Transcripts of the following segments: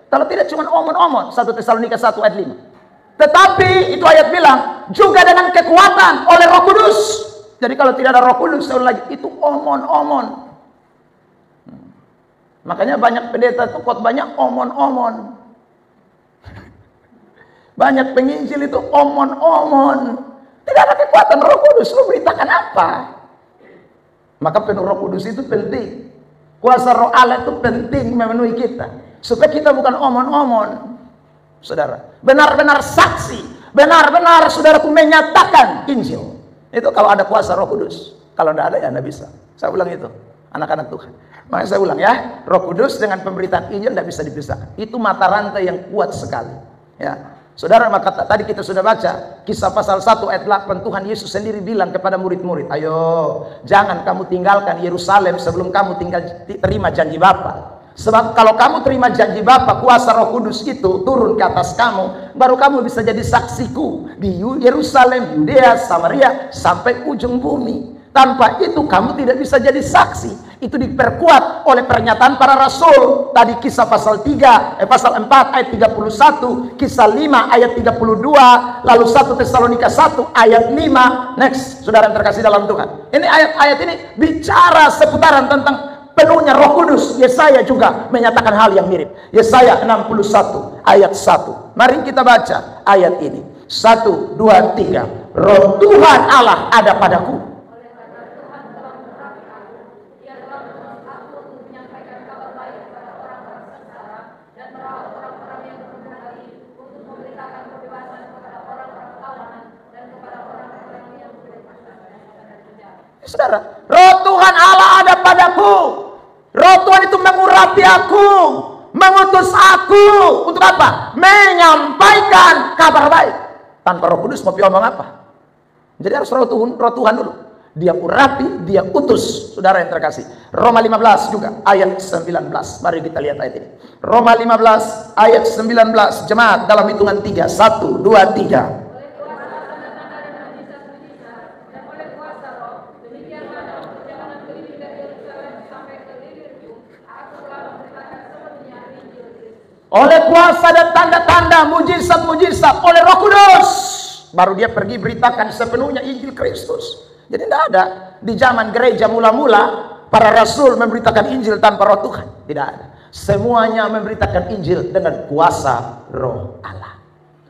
Kalau tidak cuma omon-omon. 1 Tesalonika 1 ayat 5. Tetapi itu ayat bilang juga dengan kekuatan oleh Roh Kudus. Jadi kalau tidak ada Roh Kudus, saya ulang lagi, itu omon-omon. Makanya banyak pendeta itu khotbahnya omon-omon. Banyak penginjil itu omon-omon. Tidak ada kekuatan Roh Kudus. Lu beritakan apa? Maka penuh Roh Kudus itu penting. Kuasa Roh Allah itu penting memenuhi kita. Supaya kita bukan omon-omon, saudara. Benar-benar saksi, benar-benar saudaraku menyatakan Injil. Itu kalau ada kuasa Roh Kudus. Kalau tidak ada ya tidak bisa. Saya ulang itu, anak-anak Tuhan. Makanya saya ulang ya, Roh Kudus dengan pemberitaan Injil tidak bisa dipisahkan. Itu mata rantai yang kuat sekali. Ya, saudara, maka tadi kita sudah baca Kisah pasal 1 ayat 8. Tuhan Yesus sendiri bilang kepada murid-murid, ayo jangan kamu tinggalkan Yerusalem sebelum kamu terima janji Bapa. Sebab kalau kamu terima janji Bapa, kuasa Roh Kudus itu turun ke atas kamu, baru kamu bisa jadi saksiku di Yerusalem, Yudea, Samaria, sampai ujung bumi. Tanpa itu kamu tidak bisa jadi saksi. Itu diperkuat oleh pernyataan para rasul. Tadi Kisah pasal 4 ayat 31, Kisah 5 ayat 32, lalu 1 Tesalonika 1 ayat 5. Next, saudara yang terkasih dalam Tuhan. Ini ayat-ayat ini bicara seputaran tentang penuhnya Roh Kudus. Yesaya juga menyatakan hal yang mirip. Yesaya 61 ayat 1. Mari kita baca ayat ini. 1, 2, 3. Roh Tuhan Allah ada padaku. Saudara, Roh Tuhan Allah ada padaku. Roh Tuhan itu mengurapi aku, mengutus aku untuk apa? Menyampaikan kabar baik. Tanpa Roh Kudus mau ngomong apa? Jadi harus Roh Tuhan dulu. Dia urapi, dia utus. Saudara yang terkasih, Roma 15 juga ayat 19. Mari kita lihat ayat ini. Roma 15 ayat 19. Jemaat dalam hitungan 3. 1, 2, 3. Oleh kuasa dan tanda-tanda, mujizat-mujizat oleh Roh Kudus, baru dia pergi beritakan sepenuhnya Injil Kristus. Jadi tidak ada di zaman gereja mula-mula para rasul memberitakan Injil tanpa Roh Tuhan. Tidak ada. Semuanya memberitakan Injil dengan kuasa Roh Allah.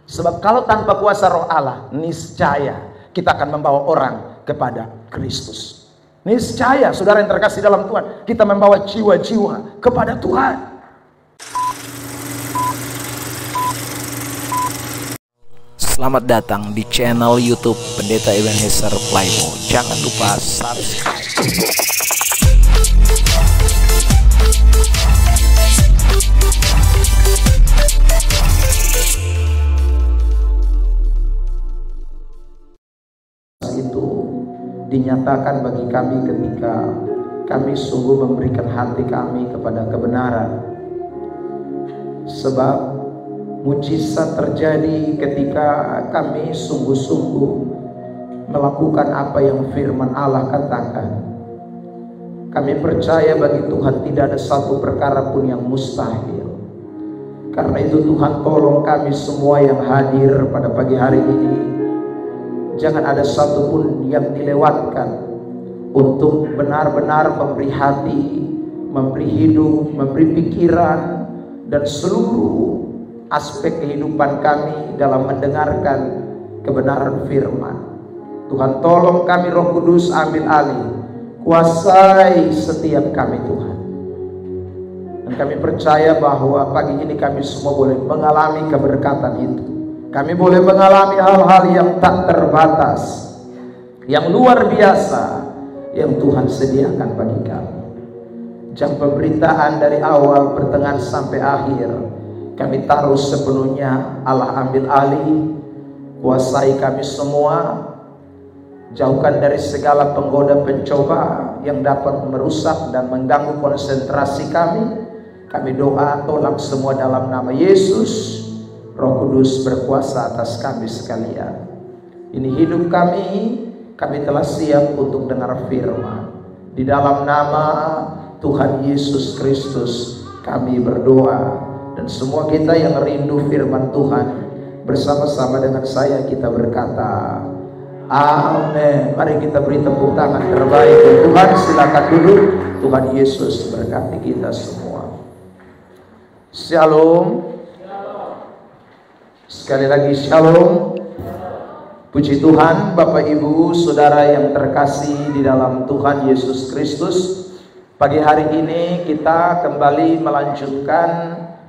Sebab kalau tanpa kuasa Roh Allah, niscaya kita akan membawa orang kepada Kristus. Niscaya, saudara yang terkasih dalam Tuhan, kita membawa jiwa-jiwa kepada Tuhan. Selamat datang di channel YouTube Pendeta Ebenezer Playmo. Jangan lupa subscribe. Itu dinyatakan bagi kami ketika kami sungguh memberikan hati kami kepada kebenaran. Sebab mujizat terjadi ketika kami sungguh-sungguh melakukan apa yang firman Allah katakan. Kami percaya bagi Tuhan tidak ada satu perkara pun yang mustahil. Karena itu Tuhan tolong kami semua yang hadir pada pagi hari ini, jangan ada satu pun yang dilewatkan untuk benar-benar memberi hati, memberi hidup, memberi pikiran, dan seluruh aspek kehidupan kami dalam mendengarkan kebenaran firman. Tuhan tolong kami, Roh Kudus ambil alih, kuasai setiap kami Tuhan. Dan kami percaya bahwa pagi ini kami semua boleh mengalami keberkatan itu. Kami boleh mengalami hal-hal yang tak terbatas, yang luar biasa, yang Tuhan sediakan bagi kami. Jam pemberitaan dari awal, pertengahan sampai akhir, kami taruh sepenuhnya. Allah ambil alih, kuasai kami semua, jauhkan dari segala penggoda pencoba yang dapat merusak dan mengganggu konsentrasi kami. Kami doa, tolak semua dalam nama Yesus. Roh Kudus berkuasa atas kami sekalian. Ini hidup kami telah siap untuk dengar firman. Di dalam nama Tuhan Yesus Kristus kami berdoa Dan semua kita yang rindu firman Tuhan, bersama-sama dengan saya kita berkata amin. Mari kita beri tepuk tangan terbaik untuk Tuhan. Silakan duduk. Tuhan Yesus berkati kita semua. Shalom. Sekali lagi shalom. Puji Tuhan, Bapak Ibu Saudara yang terkasih di dalam Tuhan Yesus Kristus. Pagi hari ini kita kembali melanjutkan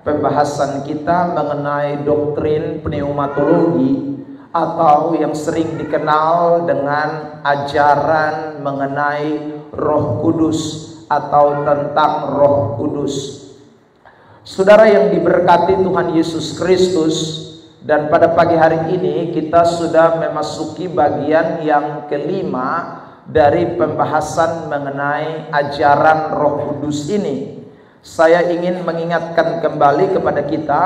pembahasan kita mengenai doktrin pneumatologi, atau yang sering dikenal dengan ajaran mengenai Roh Kudus atau tentang Roh Kudus. Saudara yang diberkati Tuhan Yesus Kristus, dan pada pagi hari ini kita sudah memasuki bagian yang kelima dari pembahasan mengenai ajaran Roh Kudus ini. Saya ingin mengingatkan kembali kepada kita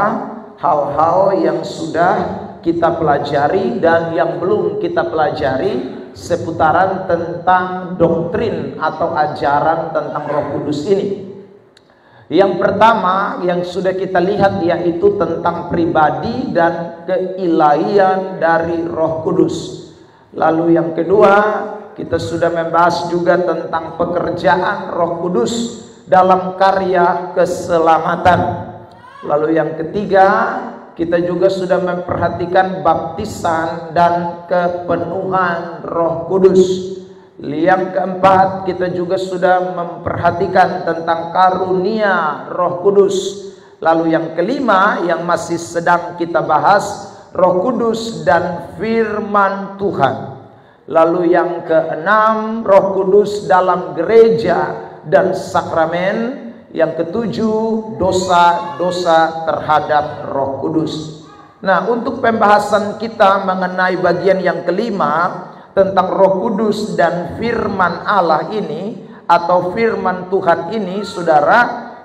hal-hal yang sudah kita pelajari dan yang belum kita pelajari seputaran tentang doktrin atau ajaran tentang Roh Kudus ini. Yang pertama yang sudah kita lihat yaitu tentang pribadi dan keilahian dari Roh Kudus. Lalu yang kedua, kita sudah membahas juga tentang pekerjaan Roh Kudus dalam karya keselamatan. Lalu yang ketiga, kita juga sudah memperhatikan baptisan dan kepenuhan Roh Kudus. Yang keempat, kita juga sudah memperhatikan tentang karunia Roh Kudus. Lalu yang kelima yang masih sedang kita bahas, Roh Kudus dan firman Tuhan. Lalu yang keenam, Roh Kudus dalam gereja dan sakramen. Yang ketujuh, dosa-dosa terhadap Roh Kudus. Nah, untuk pembahasan kita mengenai bagian yang kelima tentang Roh Kudus dan firman Allah ini atau firman Tuhan ini, saudara,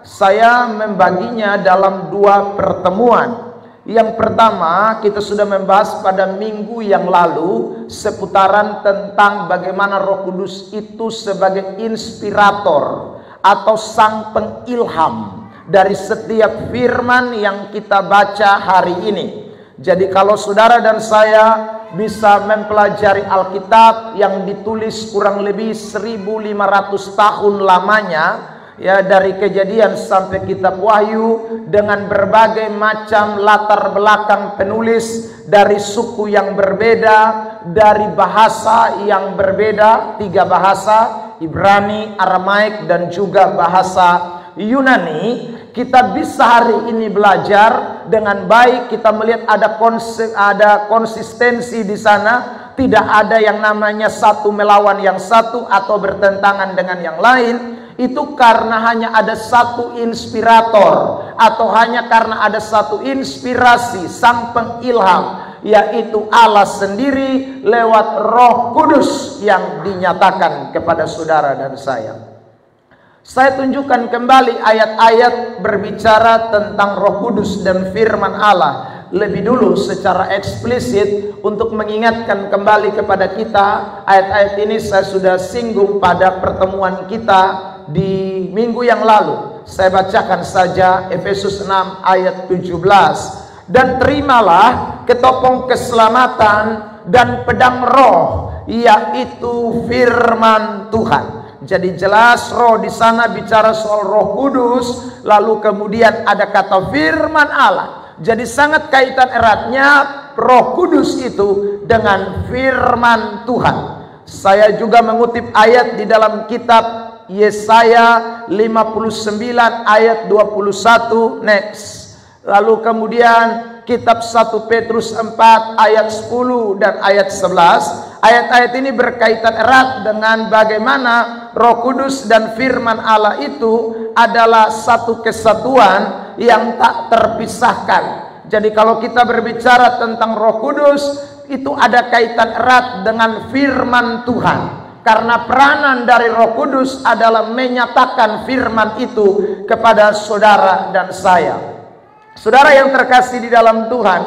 saya membaginya dalam dua pertemuan. Yang pertama, kita sudah membahas pada minggu yang lalu seputaran tentang bagaimana Roh Kudus itu sebagai inspirator atau sang pengilham dari setiap firman yang kita baca hari ini. Jadi kalau saudara dan saya bisa mempelajari Alkitab yang ditulis kurang lebih 1500 tahun lamanya, ya, dari Kejadian sampai kitab Wahyu, dengan berbagai macam latar belakang penulis, dari suku yang berbeda, dari bahasa yang berbeda, 3 bahasa, Ibrani, Aramaik, dan juga bahasa Yunani. Kita bisa hari ini belajar dengan baik. Kita melihat ada konsistensi di sana. Tidak ada yang namanya satu melawan yang satu atau bertentangan dengan yang lain. Itu karena hanya ada satu inspirator, atau hanya karena ada satu inspirasi sang pengilham, yaitu Allah sendiri lewat Roh Kudus yang dinyatakan kepada saudara dan saya. Saya tunjukkan kembali ayat-ayat berbicara tentang Roh Kudus dan firman Allah lebih dulu secara eksplisit untuk mengingatkan kembali kepada kita. Ayat-ayat ini saya sudah singgung pada pertemuan kita di minggu yang lalu. Saya bacakan saja Efesus 6 ayat 17. Dan terimalah ketopong keselamatan dan pedang roh, yaitu firman Tuhan. Jadi jelas roh di sana bicara soal Roh Kudus, lalu kemudian ada kata firman Allah. Jadi sangat kaitan eratnya Roh Kudus itu dengan firman Tuhan. Saya juga mengutip ayat di dalam kitab Yesaya 59 ayat 21. Next. Lalu kemudian kitab 1 Petrus 4 ayat 10 dan ayat 11. Ayat-ayat ini berkaitan erat dengan bagaimana Roh Kudus dan firman Allah itu adalah satu kesatuan yang tak terpisahkan. Jadi kalau kita berbicara tentang Roh Kudus, itu ada kaitan erat dengan firman Tuhan. Karena peranan dari Roh Kudus adalah menyatakan firman itu kepada saudara dan saya. Saudara yang terkasih di dalam Tuhan,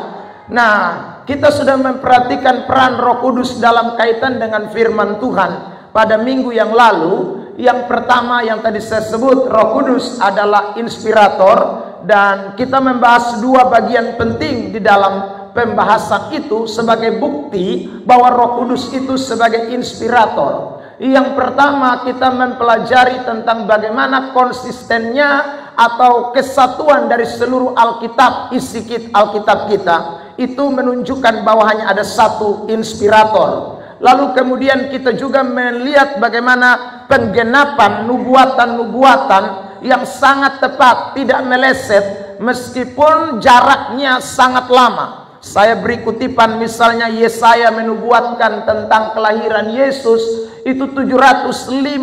nah, kita sudah memperhatikan peran Roh Kudus dalam kaitan dengan firman Tuhan pada minggu yang lalu. Yang pertama yang tadi saya sebut, Roh Kudus adalah inspirator. dan kita membahas dua bagian penting di dalam pembahasan itu sebagai bukti bahwa Roh Kudus itu sebagai inspirator. Yang pertama, kita mempelajari tentang bagaimana konsistennya atau kesatuan dari seluruh Alkitab, isi Alkitab kita itu menunjukkan bahwa hanya ada satu inspirator. Lalu kemudian kita juga melihat bagaimana penggenapan nubuatan-nubuatan yang sangat tepat, tidak meleset meskipun jaraknya sangat lama. Saya beri kutipan, misalnya Yesaya menubuatkan tentang kelahiran Yesus itu 750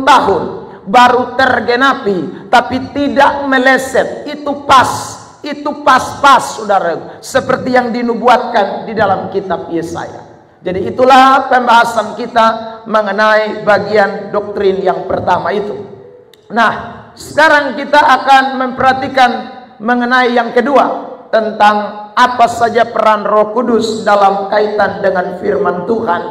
tahun baru tergenapi, tapi tidak meleset. Itu pas saudara, seperti yang dinubuatkan di dalam kitab Yesaya. Jadi itulah pembahasan kita mengenai bagian doktrin yang pertama itu. Nah, sekarang kita akan memperhatikan mengenai yang kedua, tentang apa saja peran Roh Kudus dalam kaitan dengan firman Tuhan.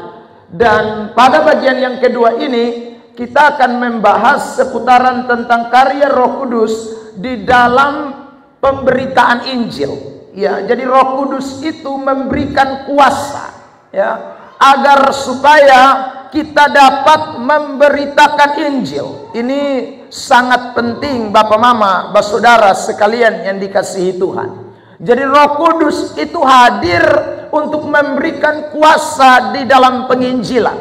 Dan pada bagian yang kedua ini kita akan membahas seputaran tentang karya Roh Kudus di dalam pemberitaan Injil. Ya, jadi Roh Kudus itu memberikan kuasa, ya, agar supaya kita dapat memberitakan Injil. Ini sangat penting Bapak Mama, Bapak Saudara sekalian yang dikasihi Tuhan. Jadi Roh Kudus itu hadir untuk memberikan kuasa di dalam penginjilan.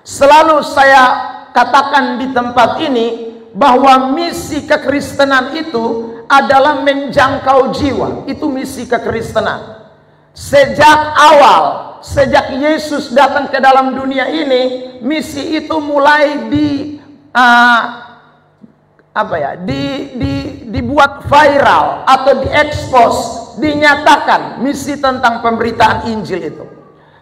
Selalu saya katakan di tempat ini bahwa misi kekristenan itu adalah menjangkau jiwa. Itu misi kekristenan. Sejak awal, sejak Yesus datang ke dalam dunia ini, misi itu mulai dibuat viral atau diekspos, dinyatakan misi tentang pemberitaan Injil itu.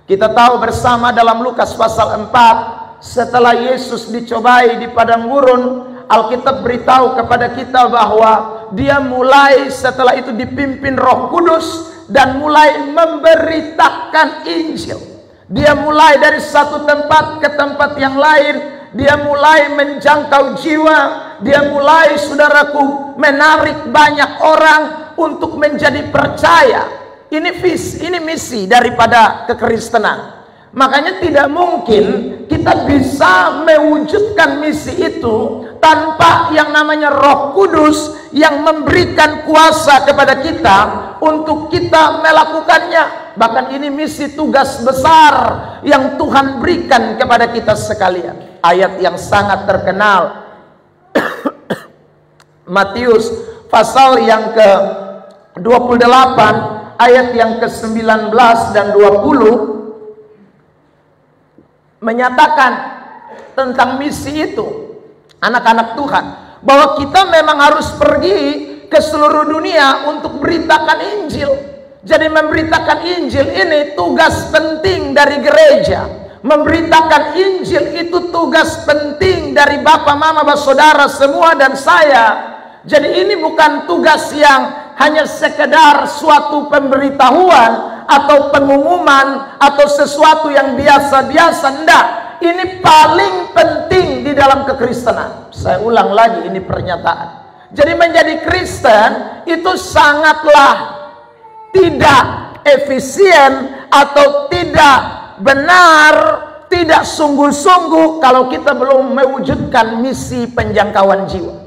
Kita tahu bersama dalam Lukas pasal 4, setelah Yesus dicobai di padang gurun, Alkitab beritahu kepada kita bahwa dia mulai setelah itu dipimpin Roh Kudus dan mulai memberitakan Injil. Dia mulai dari satu tempat ke tempat yang lain. Dia mulai menjangkau jiwa. Dia mulai, saudaraku, menarik banyak orang untuk menjadi percaya. Ini misi daripada kekristenan. Makanya tidak mungkin kita bisa mewujudkan misi itu tanpa yang namanya Roh Kudus yang memberikan kuasa kepada kita untuk kita melakukannya. Bahkan ini misi tugas besar yang Tuhan berikan kepada kita sekalian. Ayat yang sangat terkenal Matius pasal yang ke-28 ayat yang ke-19 dan 20 menyatakan tentang misi itu, anak-anak Tuhan, bahwa kita memang harus pergi ke seluruh dunia untuk beritakan Injil. Jadi memberitakan Injil ini tugas penting dari gereja. Memberitakan Injil itu tugas penting dari Bapak, Mama, Bapak, Saudara semua dan saya. Jadi ini bukan tugas yang hanya sekedar suatu pemberitahuan atau pengumuman atau sesuatu yang biasa-biasa. Enggak. Ini paling penting di dalam kekristenan. Saya ulang lagi, ini pernyataan. Jadi menjadi Kristen itu sangatlah tidak efisien atau tidak benar, tidak sungguh-sungguh kalau kita belum mewujudkan misi penjangkauan jiwa.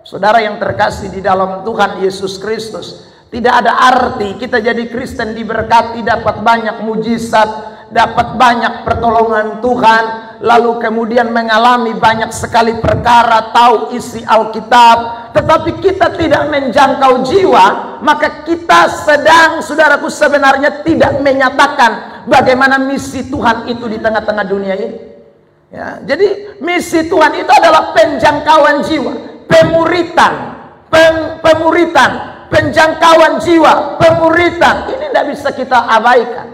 Saudara yang terkasih di dalam Tuhan Yesus Kristus, tidak ada arti kita jadi Kristen diberkati, dapat banyak mujizat, dapat banyak pertolongan Tuhan, lalu kemudian mengalami banyak sekali perkara, tahu isi Alkitab, tetapi kita tidak menjangkau jiwa, maka kita sedang, saudaraku, sebenarnya tidak menyatakan bagaimana misi Tuhan itu di tengah-tengah dunia ini. Ya, jadi misi Tuhan itu adalah penjangkauan jiwa, pemuritan, penjangkauan jiwa, pemuritan. Ini tidak bisa kita abaikan.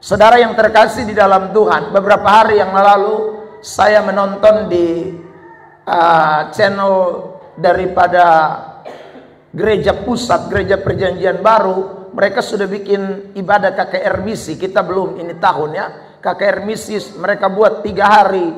Saudara yang terkasih di dalam Tuhan, beberapa hari yang lalu saya menonton di channel daripada Gereja Pusat, Gereja Perjanjian Baru. Mereka sudah bikin ibadah KKR misi. Kita belum ini tahun ya. KKR misi mereka buat 3 hari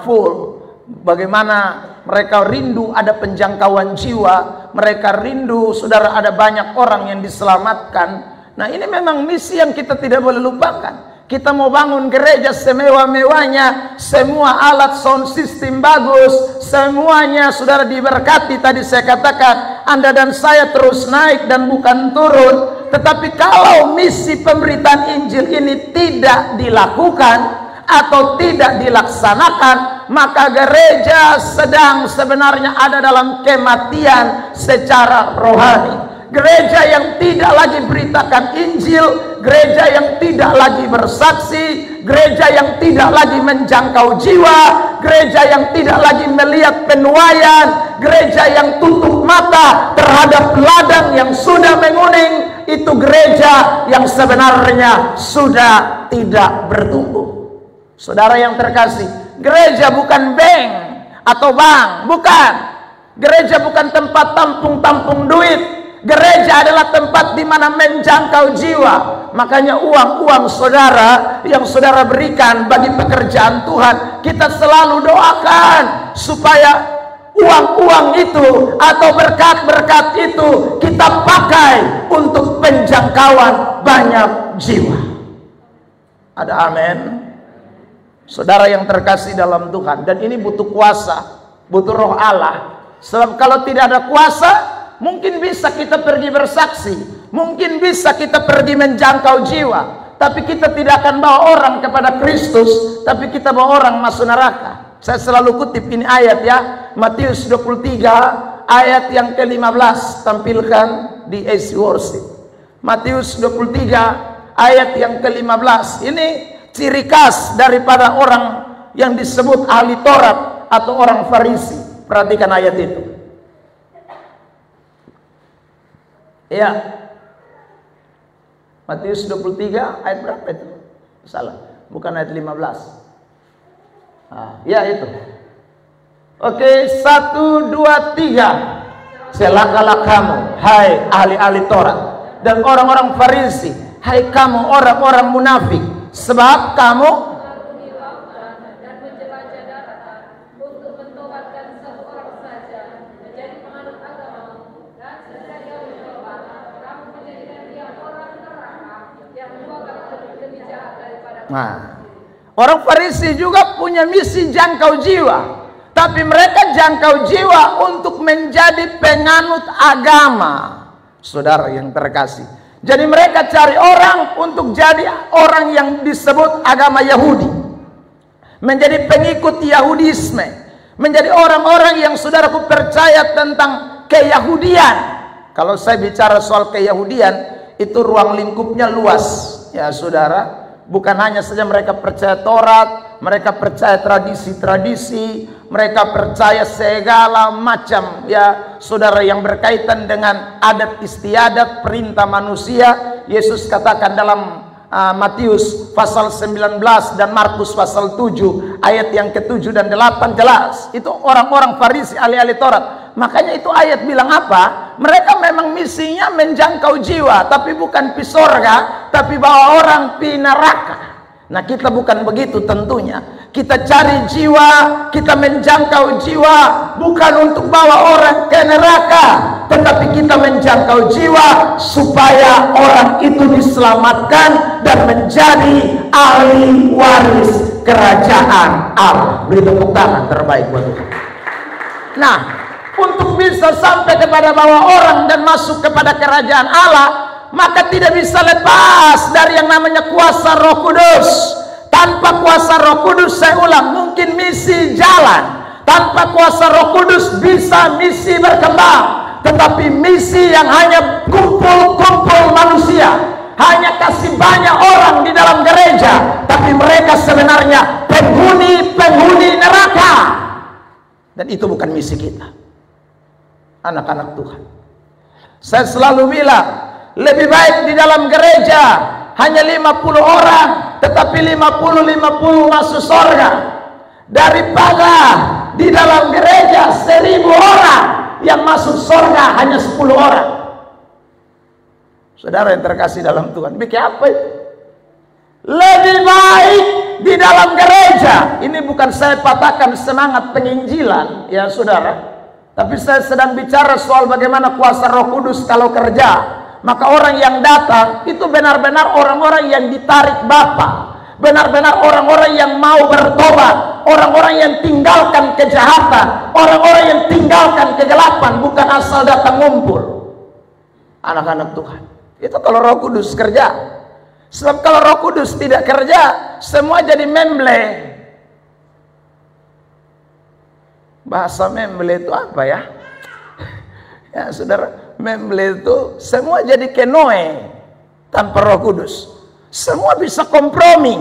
full. Bagaimana mereka rindu ada penjangkauan jiwa. mereka rindu, saudara, ada banyak orang yang diselamatkan. Nah, ini memang misi yang kita tidak boleh lupakan. Kita mau bangun gereja semewah-mewahnya, semua alat sound system bagus, semuanya saudara diberkati. Tadi saya katakan, Anda dan saya terus naik dan bukan turun. Tetapi kalau misi pemberitaan Injil ini tidak dilakukan atau tidak dilaksanakan, maka gereja sedang sebenarnya ada dalam kematian secara rohani. Gereja yang tidak lagi beritakan Injil, gereja yang tidak lagi bersaksi, gereja yang tidak lagi menjangkau jiwa, gereja yang tidak lagi melihat penuaian, gereja yang tutup mata terhadap ladang yang sudah menguning, itu gereja yang sebenarnya sudah tidak bertumbuh. Saudara yang terkasih, gereja bukan bank atau bank, bukan. Gereja bukan tempat tampung-tampung duit. Gereja adalah tempat di mana menjangkau jiwa. Makanya uang-uang saudara yang saudara berikan bagi pekerjaan Tuhan, kita selalu doakan supaya uang-uang itu atau berkat-berkat itu kita pakai untuk penjangkauan banyak jiwa. Ada amin? Saudara yang terkasih dalam Tuhan, dan ini butuh kuasa, butuh roh Allah. Sebab kalau tidak ada kuasa, mungkin bisa kita pergi bersaksi, mungkin bisa kita pergi menjangkau jiwa, tapi kita tidak akan bawa orang kepada Kristus, tapi kita bawa orang masuk neraka. Saya selalu kutip ini ayat ya, Matius 23 ayat yang ke-15, tampilkan di AC Worship. Matius 23 ayat yang ke-15. Ini ciri khas daripada orang yang disebut ahli Taurat atau orang Farisi. Perhatikan ayat itu. Ya, Matius 23 ayat berapa itu? Salah, bukan ayat 15. Ya itu. Oke, 1, 2, 3. Celakalah kamu, hai ahli-ahli Taurat dan orang-orang Farisi, hai kamu orang-orang munafik, sebab kamu orang Farisi juga punya misi jangkau jiwa, tapi mereka jangkau jiwa untuk menjadi penganut agama. Saudara yang terkasih, jadi mereka cari orang untuk jadi orang yang disebut agama Yahudi, menjadi pengikut Yahudisme, menjadi orang-orang yang saudaraku percaya tentang keyahudian. Kalau saya bicara soal keyahudian, itu ruang lingkupnya luas ya saudara. Bukan hanya saja mereka percaya Taurat, mereka percaya tradisi-tradisi, mereka percaya segala macam ya saudara yang berkaitan dengan adat istiadat, perintah manusia. Yesus katakan dalam Matius pasal 19 dan Markus pasal 7 ayat yang ke-7 dan 8 jelas. Itu orang-orang Farisi, ahli-ahli Taurat. Makanya itu ayat bilang apa? Mereka memang misinya menjangkau jiwa, tapi bukan pi sorga, tapi bawa orang pi neraka. Nah kita bukan begitu tentunya. Kita cari jiwa, kita menjangkau jiwa, bukan untuk bawa orang ke neraka, tetapi kita menjangkau jiwa supaya orang itu diselamatkan dan menjadi ahli waris kerajaan Allah. Beri tepuk tangan terbaik buat Tuhan. Nah, untuk bisa sampai kepada bawa orang dan masuk kepada kerajaan Allah, maka tidak bisa lepas dari yang namanya kuasa Roh Kudus. Tanpa kuasa Roh Kudus, saya ulang, mungkin misi jalan. Tanpa kuasa Roh Kudus bisa misi berkembang. Tetapi misi yang hanya kumpul-kumpul manusia, hanya kasih banyak orang di dalam gereja, tapi mereka sebenarnya penghuni neraka. Dan itu bukan misi kita, anak-anak Tuhan. Saya selalu bilang, lebih baik di dalam gereja hanya 50 orang, tetapi 50-50 masuk surga, daripada di dalam gereja 1000 orang yang masuk surga hanya 10 orang. Saudara yang terkasih dalam Tuhan, bikin apa itu? Lebih baik di dalam gereja. Ini bukan saya patahkan semangat penginjilan ya saudara, Tapi saya sedang bicara soal bagaimana kuasa Roh Kudus kalau kerja. Maka orang yang datang itu benar-benar orang-orang yang ditarik Bapa, benar-benar orang-orang yang mau bertobat, orang-orang yang tinggalkan kejahatan, orang-orang yang tinggalkan kegelapan, bukan asal datang ngumpul. Anak-anak Tuhan, itu kalau Roh Kudus kerja. Sebab kalau Roh Kudus tidak kerja, semua jadi memble. Bahasa memble itu apa ya? Ya saudara, memble itu semua jadi kenoe tanpa Roh Kudus. Semua bisa kompromi.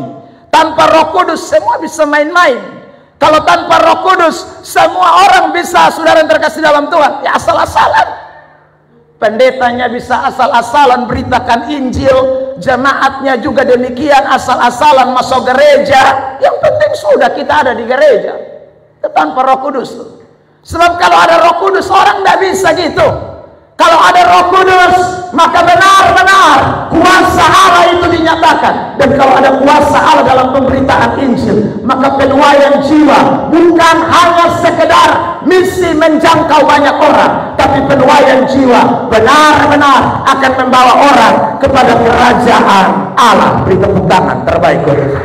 Tanpa Roh Kudus semua bisa main-main. Kalau tanpa Roh Kudus semua orang bisa, saudara yang terkasih dalam Tuhan, ya asal-asalan. Pendetanya bisa asal-asalan beritakan Injil, jemaatnya juga demikian asal-asalan masuk gereja. Yang penting sudah kita ada di gereja. Itu tanpa Roh Kudus tuh. Sebab kalau ada Roh Kudus orang tidak bisa gitu. Kalau ada Roh Kudus maka benar-benar kuasa Allah itu dinyatakan. Dan kalau ada kuasa Allah dalam pemberitaan Injil, maka penuaian jiwa bukan hanya sekedar misi menjangkau banyak orang, tapi penuaian jiwa benar-benar akan membawa orang kepada kerajaan Allah. Beri tepuk tangan terbaik untuk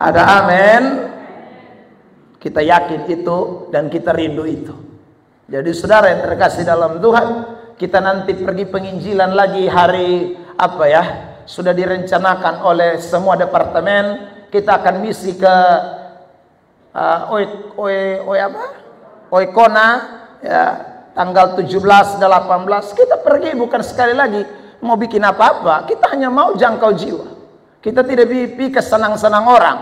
ada amin. Kita yakin itu dan kita rindu itu. Jadi saudara yang terkasih dalam Tuhan, kita nanti pergi penginjilan lagi hari apa ya? Sudah direncanakan oleh semua departemen. Kita akan misi ke Oikona ya, tanggal 17 18. Kita pergi bukan sekali lagi mau bikin apa-apa, kita hanya mau jangkau jiwa. Kita tidak pikir senang-senang orang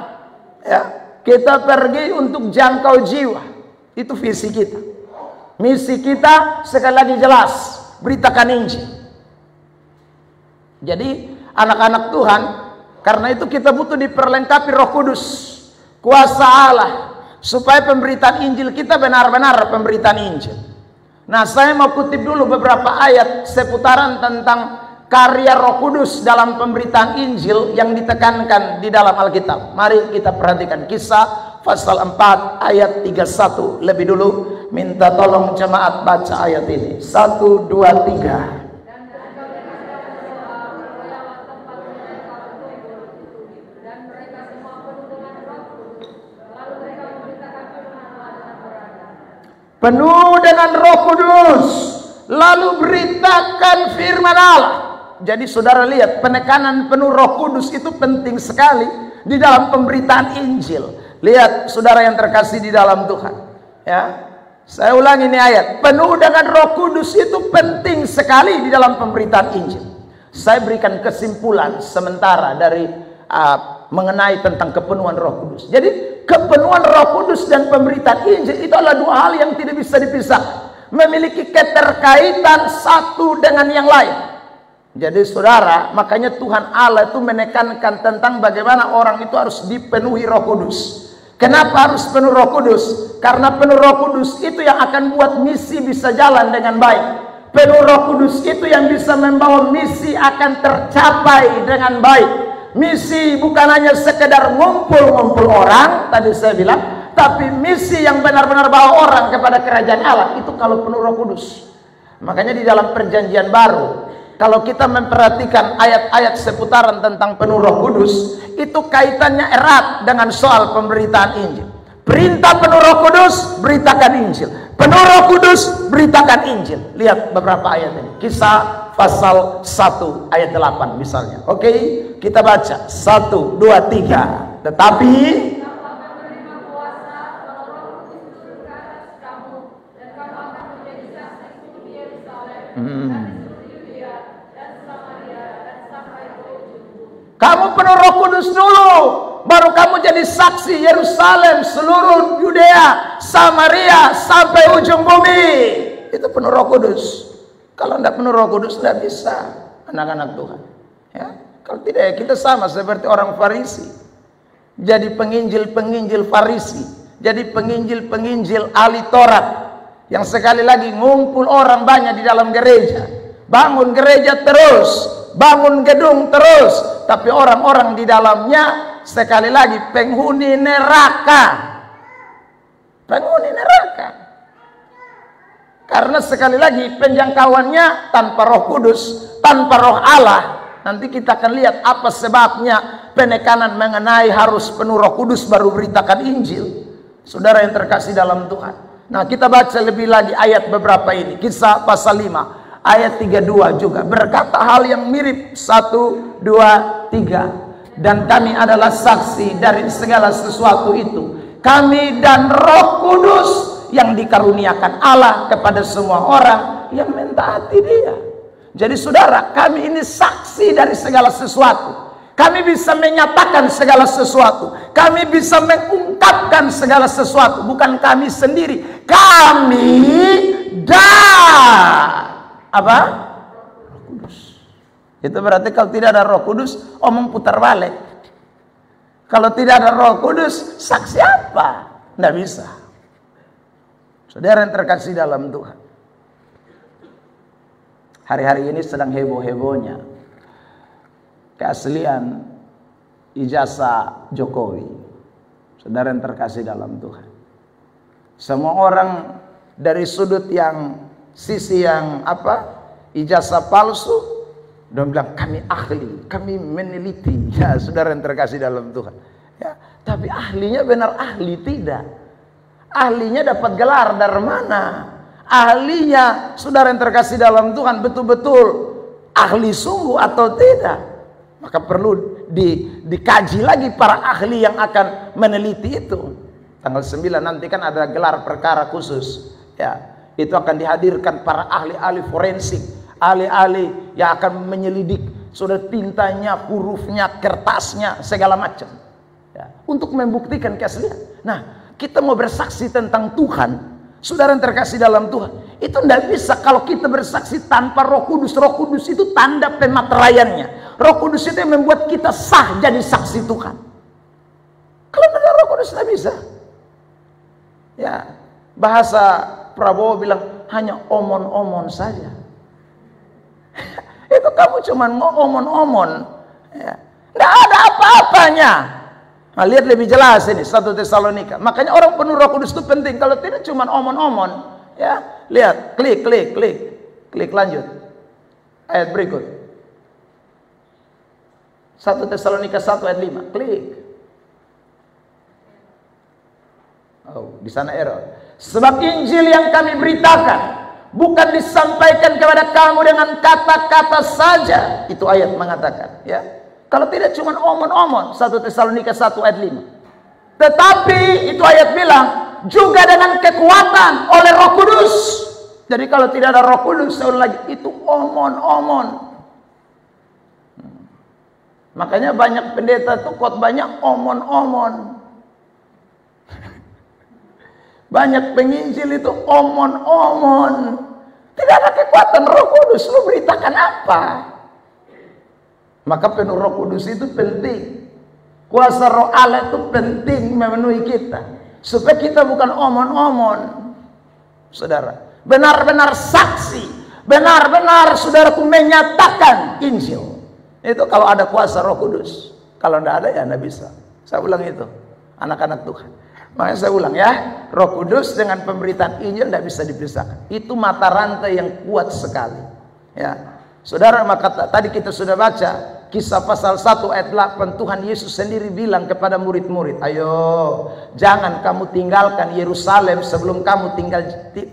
ya. Kita pergi untuk jangkau jiwa. Itu visi kita. Misi kita sekali lagi jelas, beritakan Injil. Jadi anak-anak Tuhan, karena itu kita butuh diperlengkapi Roh Kudus, kuasa Allah, supaya pemberitaan Injil kita benar-benar pemberitaan Injil. Nah, saya mau kutip dulu beberapa ayat seputaran tentang karya Roh Kudus dalam pemberitaan Injil yang ditekankan di dalam Alkitab. Mari kita perhatikan Kisah pasal 4 ayat 31 lebih dulu. Minta tolong jemaat baca ayat ini. 1, 2, 3. Penuh dengan Roh Kudus, lalu beritakan firman Allah. Jadi saudara lihat, penekanan penuh Roh Kudus itu penting sekali di dalam pemberitaan Injil. Lihat saudara yang terkasih di dalam Tuhan ya. Saya ulangi ini ayat, penuh dengan Roh Kudus itu penting sekali di dalam pemberitaan Injil. Saya berikan kesimpulan sementara dari mengenai tentang kepenuhan Roh Kudus. Jadi kepenuhan Roh Kudus dan pemberitaan Injil itu adalah dua hal yang tidak bisa dipisah, memiliki keterkaitan satu dengan yang lain. Jadi saudara, makanya Tuhan Allah itu menekankan tentang bagaimana orang itu harus dipenuhi Roh Kudus. Kenapa harus penuh Roh Kudus? Karena penuh Roh Kudus itu yang akan buat misi bisa jalan dengan baik. Penuh Roh Kudus itu yang bisa membawa misi akan tercapai dengan baik. Misi bukan hanya sekedar ngumpul-ngumpul orang, tadi saya bilang, tapi misi yang benar-benar bawa orang kepada kerajaan Allah, itu kalau penuh Roh Kudus. Makanya di dalam perjanjian baru, kalau kita memperhatikan ayat-ayat seputaran tentang penuh Roh Kudus, itu kaitannya erat dengan soal pemberitaan Injil. Perintah penuh Roh Kudus, beritakan Injil. Penuh Roh Kudus, beritakan Injil. Lihat beberapa ayat ini. Kisah pasal 1 ayat 8 misalnya. Oke, kita baca 1, 2, 3. Tetapi kamu penuh Roh Kudus dulu, baru kamu jadi saksi Yerusalem, seluruh Yudea, Samaria, sampai ujung bumi. Itu penuh Roh Kudus. Kalau tidak penuh Roh Kudus tidak bisa, anak-anak Tuhan ya. Kalau tidak ya kita sama seperti orang Farisi. Jadi penginjil-penginjil Farisi, jadi penginjil-penginjil ahli Taurat yang sekali lagi ngumpul orang banyak di dalam gereja, bangun gereja terus, bangun gedung terus, tapi orang-orang di dalamnya sekali lagi penghuni neraka. penghuni neraka. Karena sekali lagi penjangkauannya tanpa Roh Kudus, tanpa Roh Allah. Nanti kita akan lihat apa sebabnya penekanan mengenai harus penuh Roh Kudus baru beritakan Injil. Saudara yang terkasih dalam Tuhan. Nah, kita baca lebih lagi ayat beberapa ini. Kisah pasal 5 ayat 32 juga berkata hal yang mirip. 1, 2, 3. Dan kami adalah saksi dari segala sesuatu itu. Kami dan Roh Kudus yang dikaruniakan Allah kepada semua orang yang mentaati Dia. Jadi saudara, kami ini saksi dari segala sesuatu. Kami bisa menyatakan segala sesuatu. Kami bisa mengungkapkan segala sesuatu. Bukan kami sendiri. Kami dan apa? Roh Kudus. Itu berarti kalau tidak ada Roh Kudus, omong putar balik. Kalau tidak ada Roh Kudus, saksi apa? Tidak bisa. Saudara yang terkasih dalam Tuhan. Hari-hari ini sedang heboh-hebohnya keaslian ijazah Jokowi. Saudara yang terkasih dalam Tuhan. Semua orang dari sudut yang sisi yang ijazah palsu, dan bilang kami ahli, kami meneliti. Ya, saudara yang terkasih dalam Tuhan. Ya, tapi ahlinya benar ahli tidak. Ahlinya dapat gelar dari mana? Ahlinya, saudara yang terkasih dalam Tuhan, betul-betul ahli sungguh atau tidak? Maka perlu dikaji lagi para ahli yang akan meneliti itu. Tanggal 9 nanti kan ada gelar perkara khusus. Ya, itu akan dihadirkan para ahli-ahli forensik, ahli-ahli yang akan menyelidik sudah tintanya, hurufnya, kertasnya, segala macam. Ya, untuk membuktikan keaslian. Nah, kita mau bersaksi tentang Tuhan. Saudara yang terkasih dalam Tuhan, itu tidak bisa kalau kita bersaksi tanpa Roh Kudus. Roh Kudus itu tanda pemateraiannya. Roh Kudus itu yang membuat kita sah jadi saksi Tuhan. Kalau tidak ada Roh Kudus tidak bisa. Ya, bahasa Prabowo bilang hanya omon-omon saja. Itu kamu cuma mau omon-omon. Ya, tidak ada apa-apanya. Nah, lihat lebih jelas ini 1 Tesalonika. Makanya orang penuh Roh Kudus itu penting. Kalau tidak cuma omon-omon, ya. Lihat, klik lanjut. Ayat berikut. 1 Tesalonika 1 ayat 5. Klik. Oh, di sana error. Sebab Injil yang kami beritakan bukan disampaikan kepada kamu dengan kata-kata saja. Itu ayat mengatakan, ya. Kalau tidak cuma omon-omon. 1 Tesalonika 1 ayat 5. Tetapi itu ayat bilang juga dengan kekuatan oleh Roh Kudus. Jadi kalau tidak ada Roh Kudus, saya ulang lagi, itu omon-omon. Makanya banyak pendeta itu khotbahnya omon-omon. Banyak penginjil itu omon-omon. Tidak ada kekuatan Roh Kudus. Lu beritakan apa? Maka penuh Roh Kudus itu penting. Kuasa Roh Allah itu penting memenuhi kita. Supaya kita bukan omon-omon. Saudara, benar-benar saksi. Benar-benar saudaraku menyatakan Injil. Itu kalau ada kuasa Roh Kudus. Kalau tidak ada ya tidak bisa. Saya ulang itu. Anak-anak Tuhan. Makanya saya ulang ya. Roh Kudus dengan pemberitaan Injil tidak bisa dipisahkan. Itu mata rantai yang kuat sekali. Ya. Saudara, maka tadi kita sudah baca Kisah pasal 1 ayat 8. Tuhan Yesus sendiri bilang kepada murid-murid, ayo jangan kamu tinggalkan Yerusalem sebelum kamu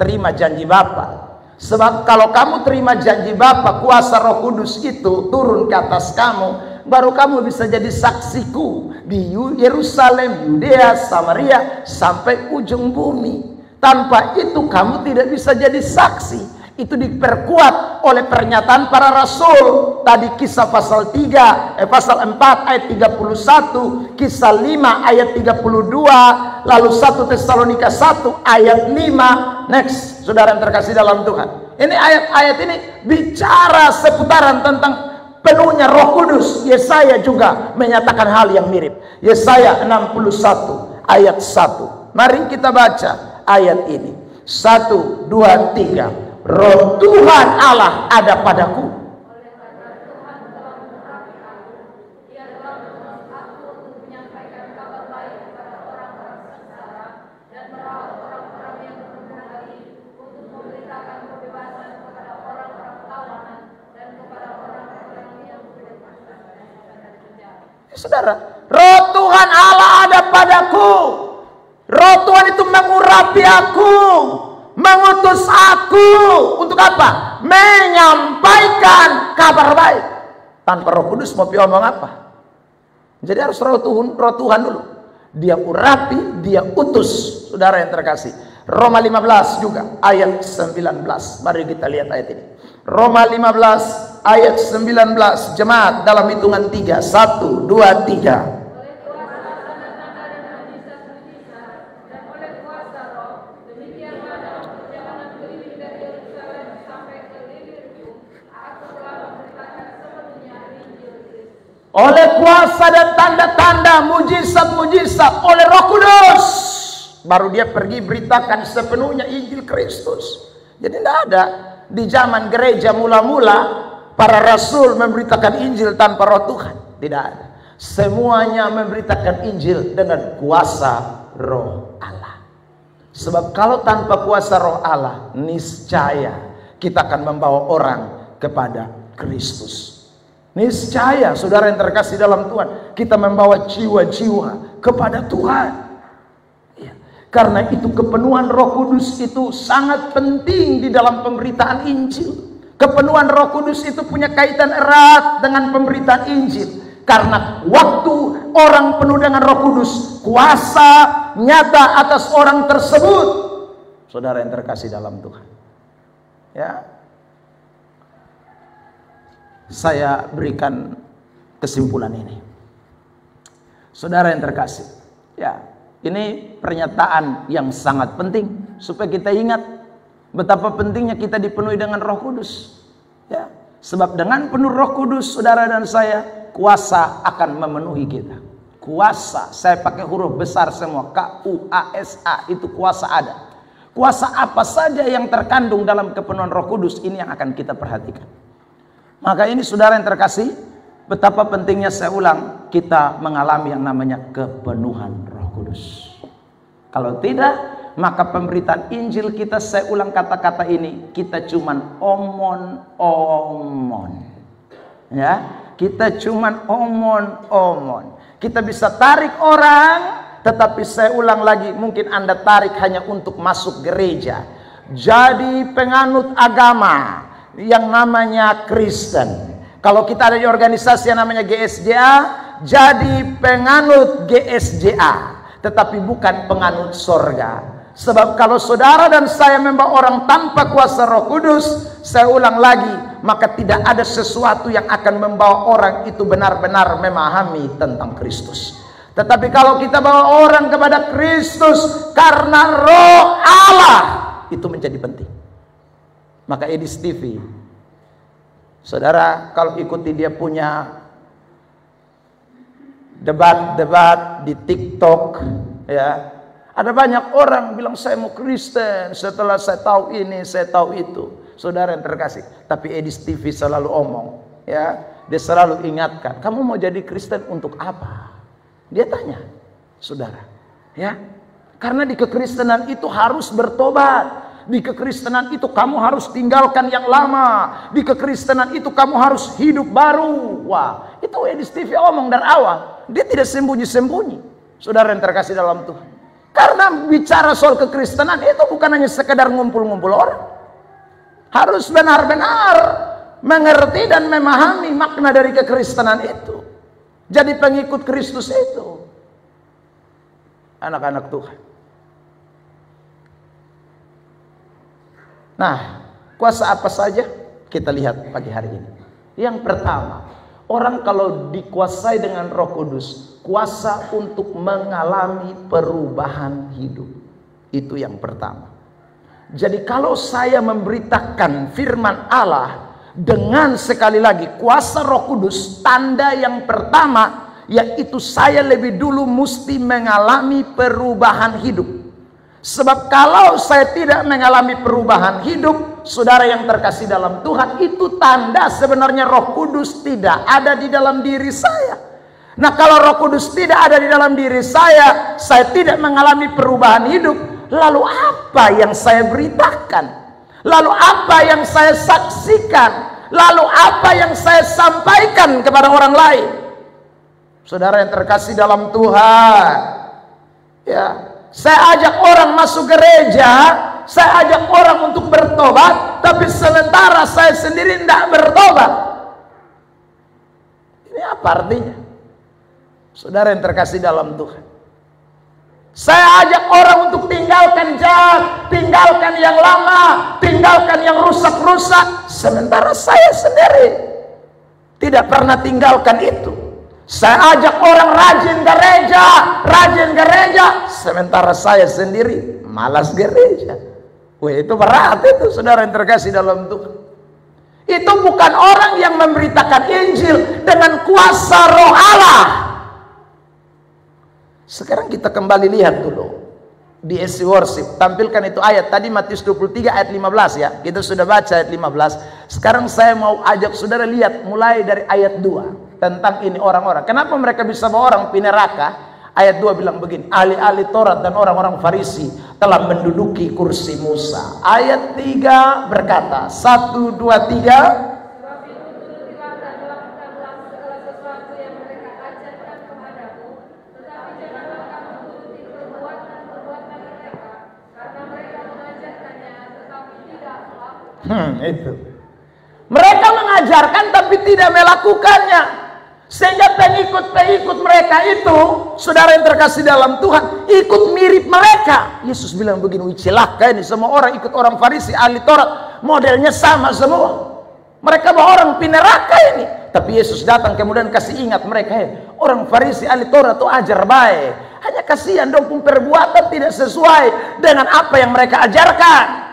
terima janji Bapa. Sebab kalau kamu terima janji Bapa, kuasa Roh Kudus itu turun ke atas kamu, baru kamu bisa jadi saksiku di Yerusalem, Yudea, Samaria, sampai ujung bumi. Tanpa itu kamu tidak bisa jadi saksi. Itu diperkuat oleh pernyataan para rasul. Tadi Kisah pasal 4 ayat 31, Kisah 5 ayat 32, lalu 1 Tesalonika 1 ayat 5. Next, saudara yang terkasih dalam Tuhan. Ini ayat-ayat ini bicara seputaran tentang penuhnya Roh Kudus. Yesaya juga menyatakan hal yang mirip. Yesaya 61 ayat 1. Mari kita baca ayat ini. 1, 2, 3. Roh Tuhan Allah ada padaku. Saudara, roh Tuhan Allah ada padaku. Roh Tuhan itu mengurapi aku, mengutus aku untuk apa? Menyampaikan kabar baik. Tanpa Roh Kudus mau ngomong apa? Jadi harus roh Tuhan dulu. Dia urapi, dia utus. Saudara yang terkasih, Roma 15 juga ayat 19. Mari kita lihat ayat ini. Roma 15 ayat 19. Jemaat dalam hitungan 3. 1, 2, 3. Oleh kuasa dan tanda-tanda, mujizat-mujizat oleh Roh Kudus, baru dia pergi beritakan sepenuhnya Injil Kristus. Jadi tidak ada di zaman gereja mula-mula para rasul memberitakan Injil tanpa Roh Tuhan. Tidak ada. Semuanya memberitakan Injil dengan kuasa Roh Allah. Sebab kalau tanpa kuasa Roh Allah, niscaya kita akan membawa orang kepada Kristus. Niscaya saudara yang terkasih dalam Tuhan, kita membawa jiwa-jiwa kepada Tuhan. Ya, karena itu kepenuhan Roh Kudus itu sangat penting di dalam pemberitaan Injil. Kepenuhan Roh Kudus itu punya kaitan erat dengan pemberitaan Injil. Karena waktu orang penuh dengan Roh Kudus, kuasa nyata atas orang tersebut. Saudara yang terkasih dalam Tuhan. Ya. Saya berikan kesimpulan ini. Saudara yang terkasih, ya, ini pernyataan yang sangat penting supaya kita ingat betapa pentingnya kita dipenuhi dengan Roh Kudus. Ya, sebab dengan penuh Roh Kudus, saudara dan saya, kuasa akan memenuhi kita. Kuasa, saya pakai huruf besar semua, K-U-A-S-A, itu kuasa ada. Kuasa apa saja yang terkandung dalam kepenuhan Roh Kudus, ini yang akan kita perhatikan. Maka ini saudara yang terkasih, betapa pentingnya, saya ulang, kita mengalami yang namanya kepenuhan Roh Kudus. Kalau tidak, maka pemberitaan Injil kita, saya ulang kata-kata ini, kita cuman omon-omon. Ya, kita cuman omon-omon. Kita bisa tarik orang, tetapi saya ulang lagi, mungkin Anda tarik hanya untuk masuk gereja, jadi penganut agama yang namanya Kristen. Kalau kita ada di organisasi yang namanya GSJA, jadi penganut GSJA, tetapi bukan penganut sorga. Sebab kalau saudara dan saya membawa orang tanpa kuasa Roh Kudus, saya ulang lagi, maka tidak ada sesuatu yang akan membawa orang itu benar-benar memahami tentang Kristus. Tetapi kalau kita bawa orang kepada Kristus karena Roh Allah, itu menjadi penting. Maka Edis TV, saudara, kalau ikuti dia punya debat-debat di TikTok, ya, ada banyak orang bilang saya mau Kristen setelah saya tahu ini, saya tahu itu. Saudara yang terkasih, tapi Edis TV selalu omong, ya, dia selalu ingatkan, kamu mau jadi Kristen untuk apa? Dia tanya, saudara, ya, karena di kekristenan itu harus bertobat. Di kekristenan itu kamu harus tinggalkan yang lama. Di kekristenan itu kamu harus hidup baru. Wah, itu Edis TV omong dari awal. Dia tidak sembunyi-sembunyi. Saudara yang terkasih dalam Tuhan. Karena bicara soal kekristenan itu bukan hanya sekedar ngumpul-ngumpul orang. Harus benar-benar mengerti dan memahami makna dari kekristenan itu. Jadi pengikut Kristus itu. Anak-anak Tuhan. Nah, kuasa apa saja kita lihat pagi hari ini. Yang pertama, orang kalau dikuasai dengan Roh Kudus, kuasa untuk mengalami perubahan hidup. Itu yang pertama. Jadi kalau saya memberitakan firman Allah dengan sekali lagi kuasa Roh Kudus, tanda yang pertama yaitu saya lebih dulu mesti mengalami perubahan hidup. Sebab kalau saya tidak mengalami perubahan hidup, saudara yang terkasih dalam Tuhan, itu tanda sebenarnya Roh Kudus tidak ada di dalam diri saya. Nah, kalau Roh Kudus tidak ada di dalam diri saya tidak mengalami perubahan hidup, lalu apa yang saya beritakan? Lalu apa yang saya saksikan? Lalu apa yang saya sampaikan kepada orang lain? Saudara yang terkasih dalam Tuhan, ya, saya ajak orang masuk gereja, saya ajak orang untuk bertobat, tapi sementara saya sendiri tidak bertobat. Ini apa artinya? Saudara yang terkasih dalam Tuhan, saya ajak orang untuk tinggalkan jahat, tinggalkan yang lama, tinggalkan yang rusak-rusak, sementara saya sendiri tidak pernah tinggalkan itu. Saya ajak orang rajin gereja, sementara saya sendiri malas gereja. Wah, itu berat itu, saudara yang terkasih dalam Tuhan. Itu bukan orang yang memberitakan Injil dengan kuasa Roh Allah. Sekarang kita kembali lihat dulu di isi worship, tampilkan itu ayat tadi, Matius 23 ayat 15 ya. Kita sudah baca ayat 15. Sekarang saya mau ajak saudara lihat mulai dari ayat 2 tentang ini orang-orang. Kenapa mereka bisa bawa orang pi neraka? Ayat 2 bilang begini, ahli-ahli Taurat dan orang-orang Farisi telah menduduki kursi Musa. Ayat 3 berkata, 1, 2, 3. Itu. Mereka mengajarkan tapi tidak melakukannya. Sehingga pengikut-pengikut mereka itu, saudara yang terkasih dalam Tuhan, ikut mirip mereka. Yesus bilang begini, celaka ini semua orang ikut orang Farisi, ahli Taurat, modelnya sama semua. Mereka bawa orang pi neraka ini. Tapi Yesus datang kemudian kasih ingat mereka, orang Farisi, ahli Taurat itu ajar baik. Hanya kasihan dong perbuatan tidak sesuai dengan apa yang mereka ajarkan.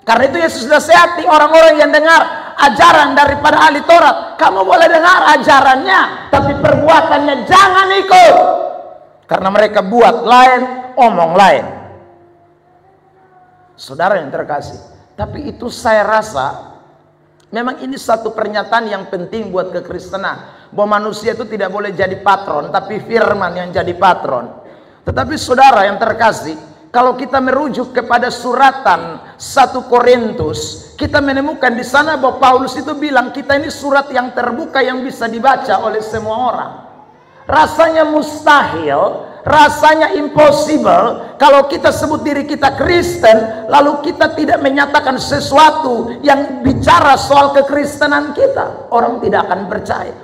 Karena itu Yesus nasihati orang-orang yang dengar ajaran daripada ahli Taurat. Kamu boleh dengar ajarannya, tapi perbuatannya jangan ikut. Karena mereka buat lain, omong lain. Saudara yang terkasih, tapi itu saya rasa memang ini satu pernyataan yang penting buat kekristenan. Bahwa manusia itu tidak boleh jadi patron, tapi firman yang jadi patron. Tetapi saudara yang terkasih, kalau kita merujuk kepada suratan 1 Korintus, kita menemukan di sana bahwa Paulus itu bilang kita ini surat yang terbuka yang bisa dibaca oleh semua orang. Rasanya mustahil, rasanya impossible kalau kita sebut diri kita Kristen lalu kita tidak menyatakan sesuatu yang bicara soal kekristenan kita. Orang tidak akan percaya.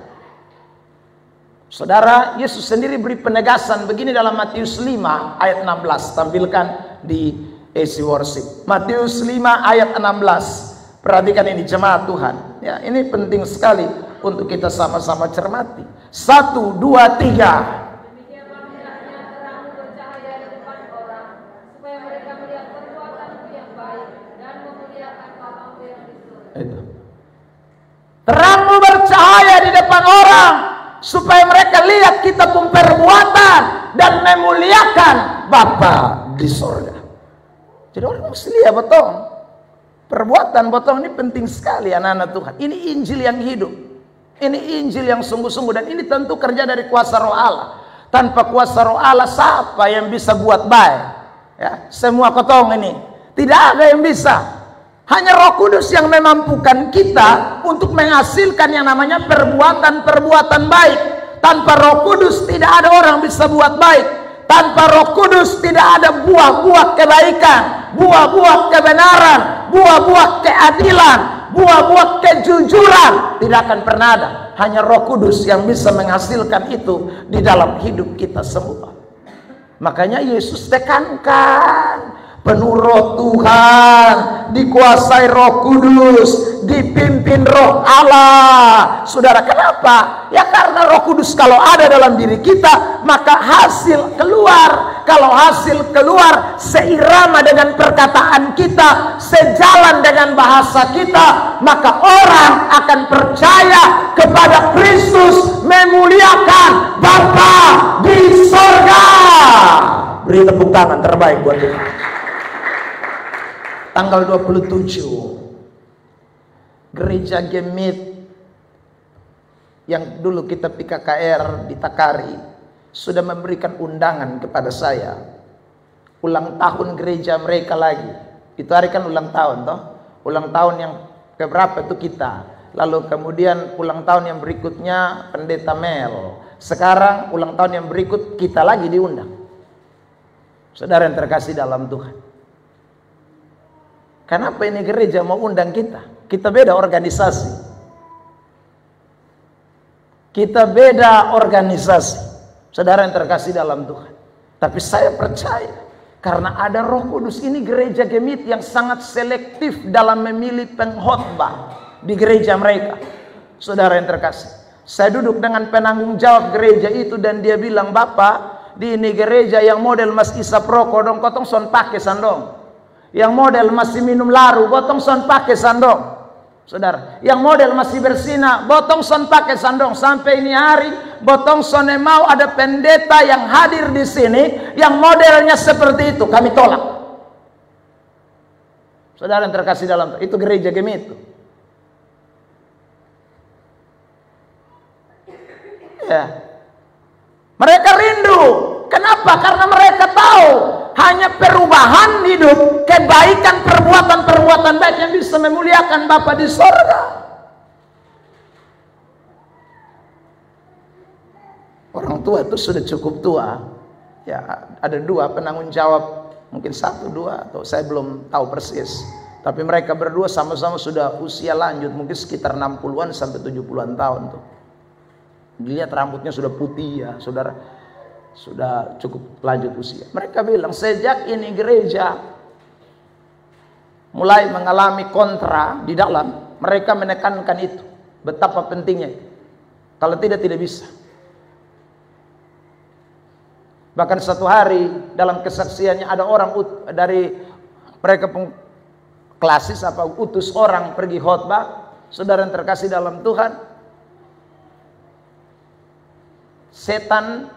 Saudara, Yesus sendiri beri penegasan begini dalam Matius 5 ayat 16. Tampilkan di isi worship. Matius 5 ayat 16. Perhatikan ini jemaat Tuhan. Ya, ini penting sekali untuk kita sama-sama cermati. 1, 2, 3. Terangmu bercahaya di depan orang, supaya mereka lihat kita pun perbuatan dan memuliakan Bapa di sorga. Jadi orang mesti lihat betul. Perbuatan betul ini penting sekali anak-anak Tuhan. Ini Injil yang hidup. Ini Injil yang sungguh-sungguh. Dan ini tentu kerja dari kuasa Roh Allah. Tanpa kuasa Roh Allah siapa yang bisa buat baik? Ya, semua kotong ini tidak ada yang bisa. Hanya Roh Kudus yang memampukan kita untuk menghasilkan yang namanya perbuatan-perbuatan baik. Tanpa Roh Kudus tidak ada orang bisa buat baik. Tanpa Roh Kudus tidak ada buah-buah kebaikan, buah-buah kebenaran, buah-buah keadilan, buah-buah kejujuran. Tidak akan pernah ada. Hanya Roh Kudus yang bisa menghasilkan itu di dalam hidup kita semua. Makanya Yesus tekankan, penuh Roh Tuhan, dikuasai Roh Kudus, dipimpin Roh Allah. Saudara, kenapa? Ya karena Roh Kudus kalau ada dalam diri kita, maka hasil keluar. Kalau hasil keluar seirama dengan perkataan kita, sejalan dengan bahasa kita, maka orang akan percaya kepada Kristus, memuliakan Bapa di sorga. Beri tepuk tangan terbaik buat Tuhan. Tanggal 27 Gereja Gemit yang dulu kita PKKR di Takari sudah memberikan undangan kepada saya. Ulang tahun gereja mereka lagi. Itu hari kan ulang tahun toh. Ulang tahun yang keberapa itu kita. Lalu kemudian ulang tahun yang berikutnya Pendeta Mel. Sekarang ulang tahun yang berikut kita lagi diundang. Saudara yang terkasih dalam Tuhan, kenapa ini gereja mau undang kita? Kita beda organisasi. Kita beda organisasi. Saudara yang terkasih dalam Tuhan. Tapi saya percaya karena ada Roh Kudus, ini gereja Gemit yang sangat selektif dalam memilih pengkhotbah di gereja mereka. Saudara yang terkasih, saya duduk dengan penanggung jawab gereja itu dan dia bilang, "Bapak, di ini gereja yang model mas isap rokok dong, kotong son pakai sandong. Yang model masih minum laru, gotong son pakai sandong." Saudara, yang model masih bersina, botong son pakai sandong. Sampai ini hari, botong son mau ada pendeta yang hadir di sini yang modelnya seperti itu, kami tolak. Saudara yang terkasih dalam itu gereja Gemit itu. Ya. Mereka rindu. Kenapa? Karena mereka tahu hanya perubahan hidup, kebaikan, perbuatan-perbuatan baik yang bisa memuliakan Bapa di sorga. Orang tua itu sudah cukup tua. Ya, ada dua penanggung jawab, mungkin satu, dua, atau saya belum tahu persis. Tapi mereka berdua sama-sama sudah usia lanjut, mungkin sekitar 60-an sampai 70-an tahun tuh. Dilihat rambutnya sudah putih ya, saudara. Sudah cukup lanjut usia. Mereka bilang sejak ini gereja mulai mengalami kontra di dalam, mereka menekankan itu, betapa pentingnya. Kalau tidak bisa. Bahkan satu hari dalam kesaksiannya ada orang dari mereka klasis apa utus orang pergi khotbah. Saudara yang terkasih dalam Tuhan, setan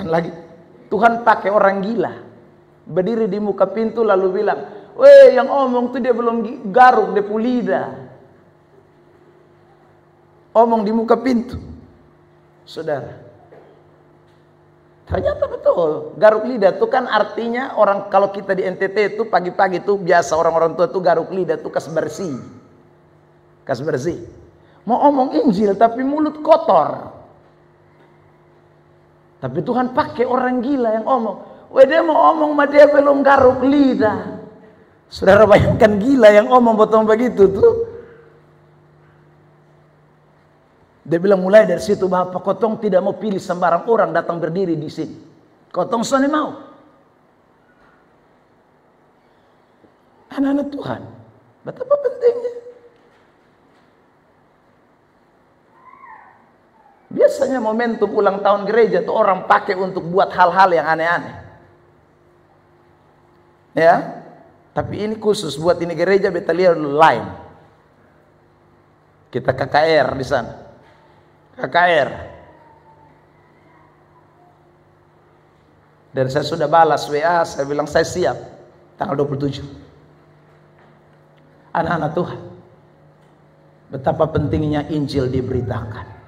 lagi. Tuhan pakai orang gila. Berdiri di muka pintu lalu bilang, "Weh, yang omong tuh dia belum garuk, dia pulida." Omong di muka pintu. Saudara, ternyata betul. Garuk lidah itu kan artinya orang, kalau kita di NTT itu pagi-pagi itu biasa orang-orang tua tuh garuk lidah tuh kas bersih. Kas bersih. Mau omong Injil tapi mulut kotor. Tapi Tuhan pakai orang gila yang omong. Weh, dia mau omong mah dia belum garuk lidah. Saudara bayangkan gila yang omong potong begitu tuh. Dia bilang mulai dari situ, "Bapak, kotong tidak mau pilih sembarang orang datang berdiri di sini. Kotong sone mau." Anak-anak Tuhan, betapa pentingnya. Biasanya momentum ulang tahun gereja itu orang pakai untuk buat hal-hal yang aneh-aneh. Ya, tapi ini khusus buat ini gereja Betalia lain. Kita KKR di sana. KKR. Dan saya sudah balas WA, saya bilang saya siap tanggal 27. Anak-anak Tuhan, betapa pentingnya Injil diberitakan.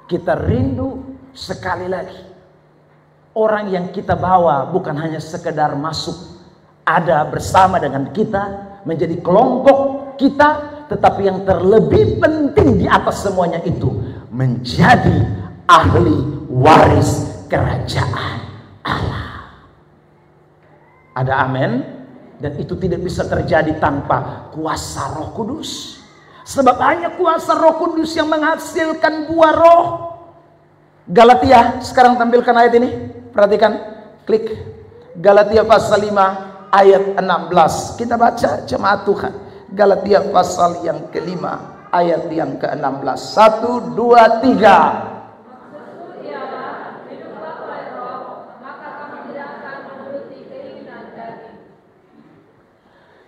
Kita rindu sekali lagi orang yang kita bawa bukan hanya sekedar masuk, ada bersama dengan kita, menjadi kelompok kita, tetapi yang terlebih penting di atas semuanya itu menjadi ahli waris kerajaan Allah. Ada amin? Dan itu tidak bisa terjadi tanpa kuasa Roh Kudus. Sebab hanya kuasa Roh Kudus yang menghasilkan buah roh. Galatia, sekarang tampilkan ayat ini. Perhatikan, klik. Galatia pasal 5 ayat 16. Kita baca jemaat Tuhan. Galatia pasal yang kelima ayat yang ke-16. 1, 2, 3.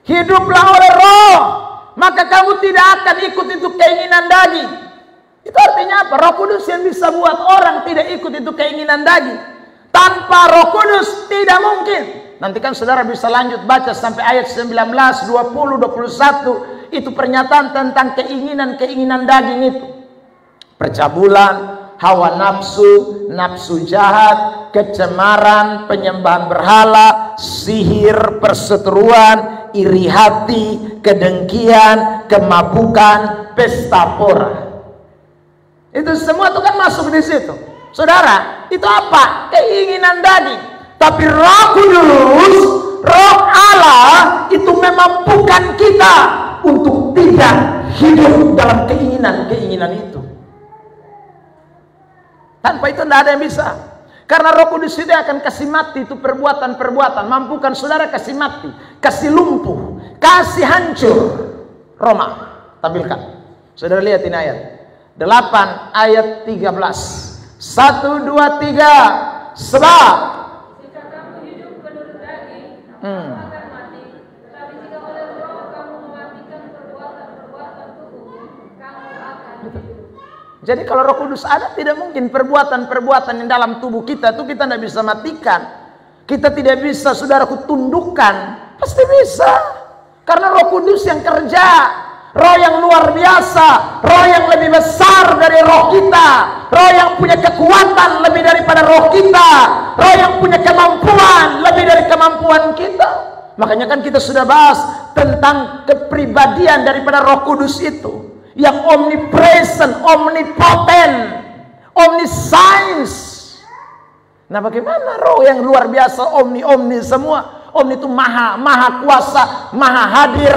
Hiduplah oleh roh, maka kamu tidak akan ikut itu keinginan daging. Itu artinya apa? Roh Kudus yang bisa buat orang tidak ikut itu keinginan daging. Tanpa Roh Kudus tidak mungkin. Nanti kan saudara bisa lanjut baca sampai ayat 19, 20, 21. Itu pernyataan tentang keinginan-keinginan daging itu. Percabulan, hawa nafsu, nafsu jahat, kecemaran, penyembahan berhala, sihir, perseteruan, iri hati, kedengkian, kemabukan, pesta pora. Itu semua itu kan masuk di situ. Saudara, itu apa? Keinginan daging. Tapi Roh Kudus, Roh Allah itu memampukan kita untuk tidak hidup dalam keinginan-keinginan itu. Tanpa itu tidak ada yang bisa. Karena Roh Kudus itu akan kasih mati itu perbuatan-perbuatan. Mampukan saudara kasih mati, kasih lumpuh, kasih hancur. Roma, tampilkan. Saudara lihat ini ayat 8 ayat 13. 1, 2, 3. Sebab jika kamu hidup menurut daging, kamu akan mati. Tetapi jika oleh Roh kamu mematikan perbuatan-perbuatan tubuh, kamu akan hidup. jadi kalau Roh Kudus ada, tidak mungkin perbuatan-perbuatan yang dalam tubuh kita itu kita tidak bisa matikan. Kita tidak bisa, saudaraku, tundukkan. Pasti bisa. Karena Roh Kudus yang kerja. Roh yang luar biasa, roh yang lebih besar dari roh kita, roh yang punya kekuatan lebih daripada roh kita, roh yang punya kemampuan lebih dari kemampuan kita. Makanya kan kita sudah bahas tentang kepribadian daripada Roh Kudus itu, yang omnipresent, omnipotent, omniscience. Nah, bagaimana roh yang luar biasa, omni semua? Omni itu maha kuasa, maha hadir,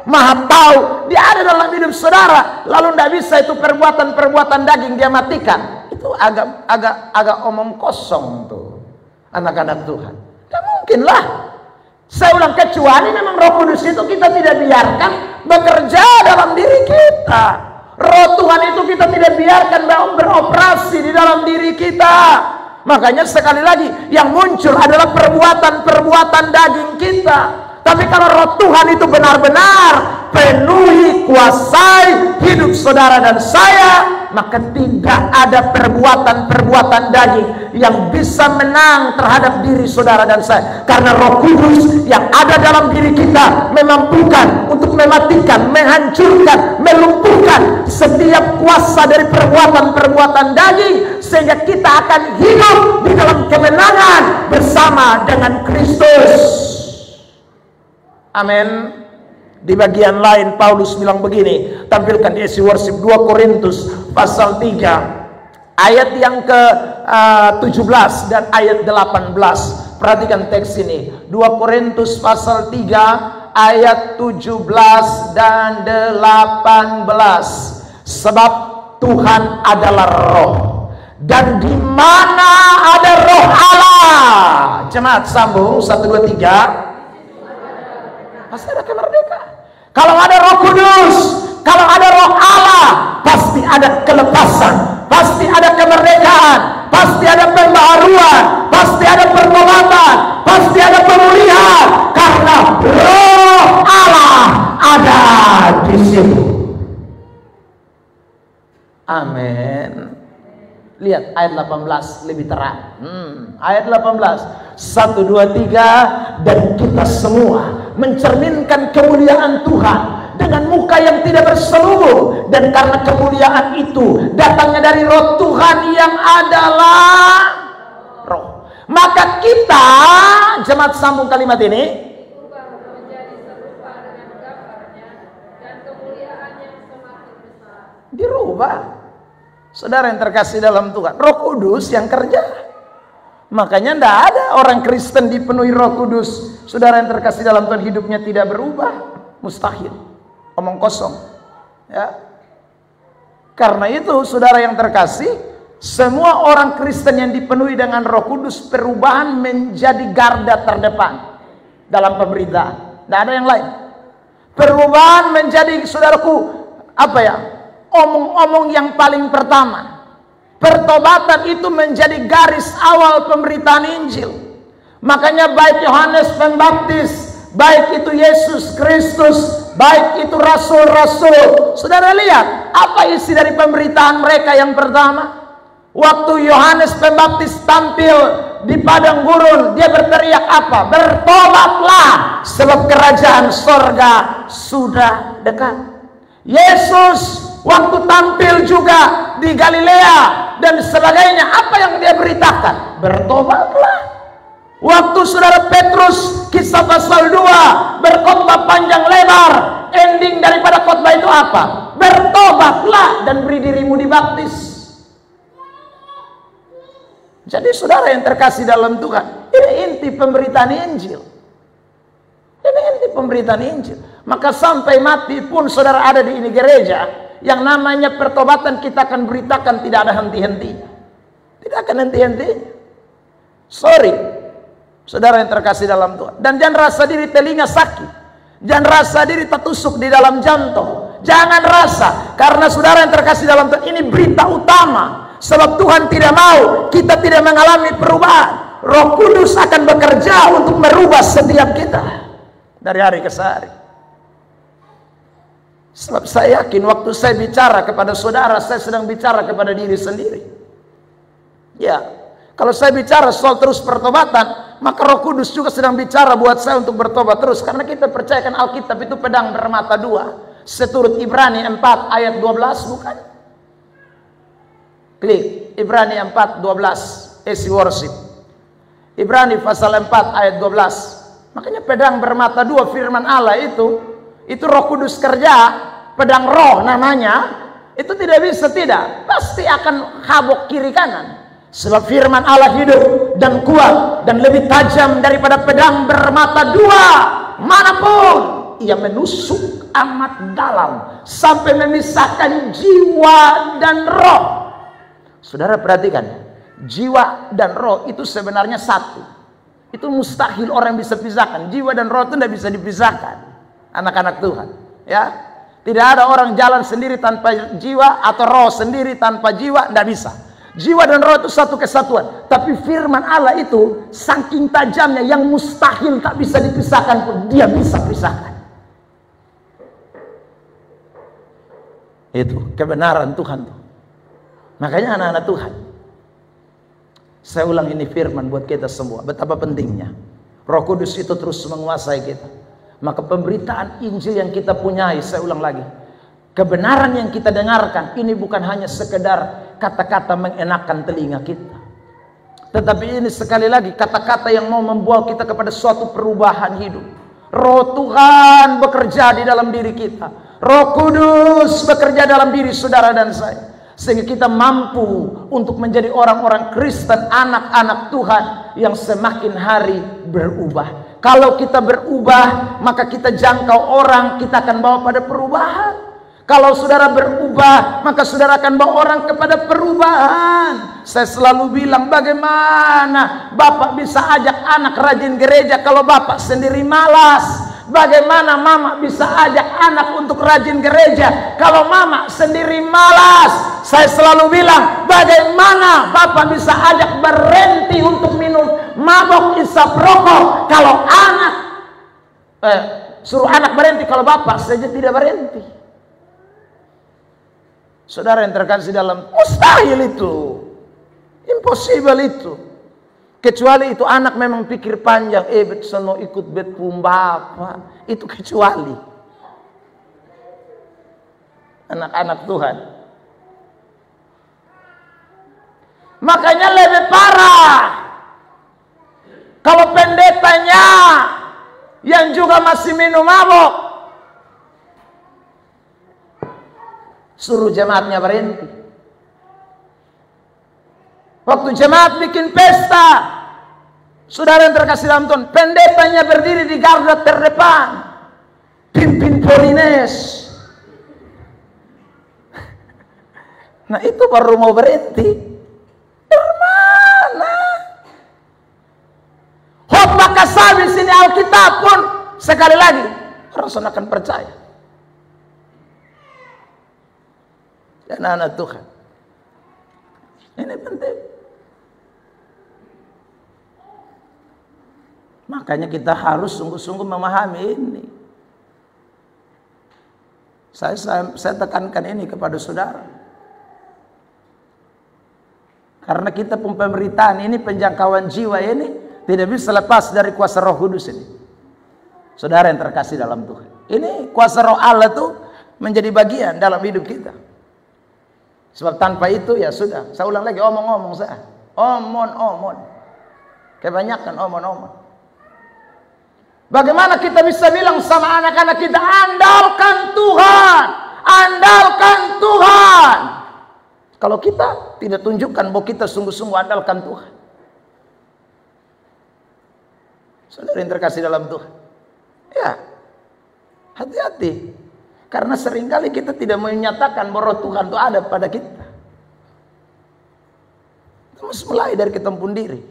maha tahu. Dia ada dalam hidup saudara. Lalu tidak bisa itu perbuatan-perbuatan daging dia matikan. Itu agak omong kosong tuh anak-anak Tuhan. Tidak mungkin lah. Saya ulang, kecuali memang Roh Kudus itu kita tidak biarkan bekerja dalam diri kita. Roh Tuhan itu kita tidak biarkan beroperasi di dalam diri kita. Makanya sekali lagi yang muncul adalah perbuatan-perbuatan daging kita. Tapi kalau Roh Tuhan itu benar-benar penuhi, kuasai hidup saudara dan saya, maka tidak ada perbuatan-perbuatan daging yang bisa menang terhadap diri saudara dan saya. Karena Roh Kudus yang ada dalam diri kita memampukan untuk mematikan, menghancurkan, melumpuhkan setiap kuasa dari perbuatan-perbuatan daging, sehingga kita akan hidup di dalam kemenangan bersama dengan Kristus. Amin. Di bagian lain Paulus bilang begini, tampilkan di isi worship 2 Korintus pasal 3 ayat yang ke-17 dan ayat 18. Perhatikan teks ini, 2 Korintus pasal 3 ayat 17 dan 18. Sebab Tuhan adalah roh, dan di mana ada roh Allah, jemaat sambung 1, 2, 3, pasti ada kemerdekaan. Kalau ada Roh Kudus, kalau ada Roh Allah, pasti ada kelepasan, pasti ada kemerdekaan, pasti ada pembaharuan, pasti ada pertobatan, pasti ada pemulihan, karena Roh Allah ada di situ. Amin. Lihat ayat 18 lebih terang. Ayat 18, 1, 2, 3, dan kita semua mencerminkan kemuliaan Tuhan dengan muka yang tidak berselubung, dan karena kemuliaan itu datangnya dari Roh Tuhan yang adalah roh, maka kita, jemaat sambung kalimat ini, menjadi serupa dengan gambarnya, dan kemuliaannya semakin besar. dirubah. Saudara yang terkasih dalam Tuhan, Roh Kudus yang kerja. Makanya tidak ada orang Kristen dipenuhi Roh Kudus, saudara yang terkasih dalam Tuhan, hidupnya tidak berubah. Mustahil. Omong kosong. Ya. Karena itu saudara yang terkasih, semua orang Kristen yang dipenuhi dengan Roh Kudus, perubahan menjadi garda terdepan dalam pemberitaan. Tidak ada yang lain. Perubahan menjadi, saudaraku, apa ya, omong-omong yang paling pertama. Pertobatan itu menjadi garis awal pemberitaan Injil. Makanya baik Yohanes Pembaptis, baik itu Yesus Kristus, baik itu rasul-rasul, saudara lihat apa isi dari pemberitaan mereka yang pertama. Waktu Yohanes Pembaptis tampil di padang gurun, dia berteriak apa? Bertobatlah, sebab kerajaan sorga sudah dekat. Yesus waktu tampil juga di Galilea dan sebagainya, apa yang dia beritakan? Bertobatlah. Waktu saudara Petrus kisah pasal 2 berkhotbah panjang lebar, ending daripada khotbah itu apa? Bertobatlah dan beri dirimu dibaptis. Jadi saudara yang terkasih dalam Tuhan, ini inti pemberitaan Injil. Ini inti pemberitaan Injil. Maka sampai mati pun saudara ada di ini gereja, yang namanya pertobatan kita akan beritakan tidak ada henti-hentinya. Tidak akan henti-hentinya. Sorry, saudara yang terkasih dalam Tuhan. Dan jangan rasa diri telinga sakit. Jangan rasa diri tertusuk di dalam jantung. Jangan rasa, karena saudara yang terkasih dalam Tuhan, ini berita utama. Sebab Tuhan tidak mau kita tidak mengalami perubahan. Roh Kudus akan bekerja untuk merubah setiap kita dari hari ke hari. Sebab saya yakin waktu saya bicara kepada saudara, saya sedang bicara kepada diri sendiri. Ya, kalau saya bicara soal terus pertobatan, maka Roh Kudus juga sedang bicara buat saya untuk bertobat terus. Karena kita percayakan Alkitab itu pedang bermata dua, seturut Ibrani 4 ayat 12, bukan? Klik Ibrani 4:12, easy worship. Ibrani pasal 4 ayat 12. Makanya pedang bermata dua firman Allah itu Roh Kudus kerja, pedang roh namanya, itu tidak bisa tidak, pasti akan habok kiri kanan. Sebab firman Allah hidup dan kuat dan lebih tajam daripada pedang bermata dua manapun. Ia menusuk amat dalam sampai memisahkan jiwa dan roh. Saudara perhatikan, jiwa dan roh itu sebenarnya satu. Itu mustahil orang bisa pisahkan. Jiwa dan roh itu tidak bisa dipisahkan. Anak-anak Tuhan, ya. Tidak ada orang jalan sendiri tanpa jiwa, atau roh sendiri tanpa jiwa, tidak bisa. Jiwa dan roh itu satu kesatuan. Tapi firman Allah itu saking tajamnya yang mustahil tak bisa dipisahkan pun dia bisa pisahkan. Itu kebenaran Tuhan tuh. Makanya anak-anak Tuhan, saya ulang ini firman buat kita semua, betapa pentingnya Roh Kudus itu terus menguasai kita. Maka pemberitaan Injil yang kita punyai, saya ulang lagi, kebenaran yang kita dengarkan ini bukan hanya sekedar kata-kata mengenakan telinga kita, tetapi ini sekali lagi kata-kata yang mau membawa kita kepada suatu perubahan hidup. Roh Tuhan bekerja di dalam diri kita. Roh Kudus bekerja dalam diri saudara dan saya, sehingga kita mampu untuk menjadi orang-orang Kristen, anak-anak Tuhan yang semakin hari berubah. Kalau kita berubah, maka kita jangkau orang, kita akan bawa pada perubahan. Kalau saudara berubah, maka saudara akan bawa orang kepada perubahan. Saya selalu bilang, bagaimana Bapak bisa ajak anak rajin gereja kalau Bapak sendiri malas? Bagaimana mama bisa ajak anak untuk rajin gereja kalau mama sendiri malas? Saya selalu bilang, bagaimana Bapak bisa ajak berhenti untuk minum mabok isap rokok kalau anak suruh anak berhenti kalau Bapak saja tidak berhenti? Saudara yang terkasih dalam, mustahil itu, impossible itu. Kecuali itu anak memang pikir panjang, bet sono ikut bet pumbapa, itu kecuali anak-anak Tuhan. Makanya lebih parah kalau pendetanya yang juga masih minum mabok, suruh jemaatnya berhenti. Waktu jemaat bikin pesta, saudara yang terkasih dalam Tuhan, pendetanya berdiri di garda terdepan, pimpin Polines. Nah itu baru mau berhenti. Mana? Khotbah kasabis ini Alkitab pun sekali lagi orang akan percaya. Dan anak Tuhan, ini penting. Makanya kita harus sungguh-sungguh memahami ini. Saya tekankan ini kepada saudara. Karena kita pemberitaan ini, penjangkauan jiwa ini tidak bisa lepas dari kuasa Roh Kudus ini. Saudara yang terkasih dalam Tuhan, ini kuasa Roh Allah itu menjadi bagian dalam hidup kita. Sebab tanpa itu ya sudah, saya ulang lagi, omong-omong saya. Omon. Kebanyakan omong-omong. Bagaimana kita bisa bilang sama anak-anak kita, andalkan Tuhan, andalkan Tuhan, kalau kita tidak tunjukkan bahwa kita sungguh-sungguh andalkan Tuhan? Saudara yang terkasih dalam Tuhan, ya, hati-hati. Karena seringkali kita tidak menyatakan bahwa Tuhan itu ada pada kita. Kita mesti mulai dari kita pun diri.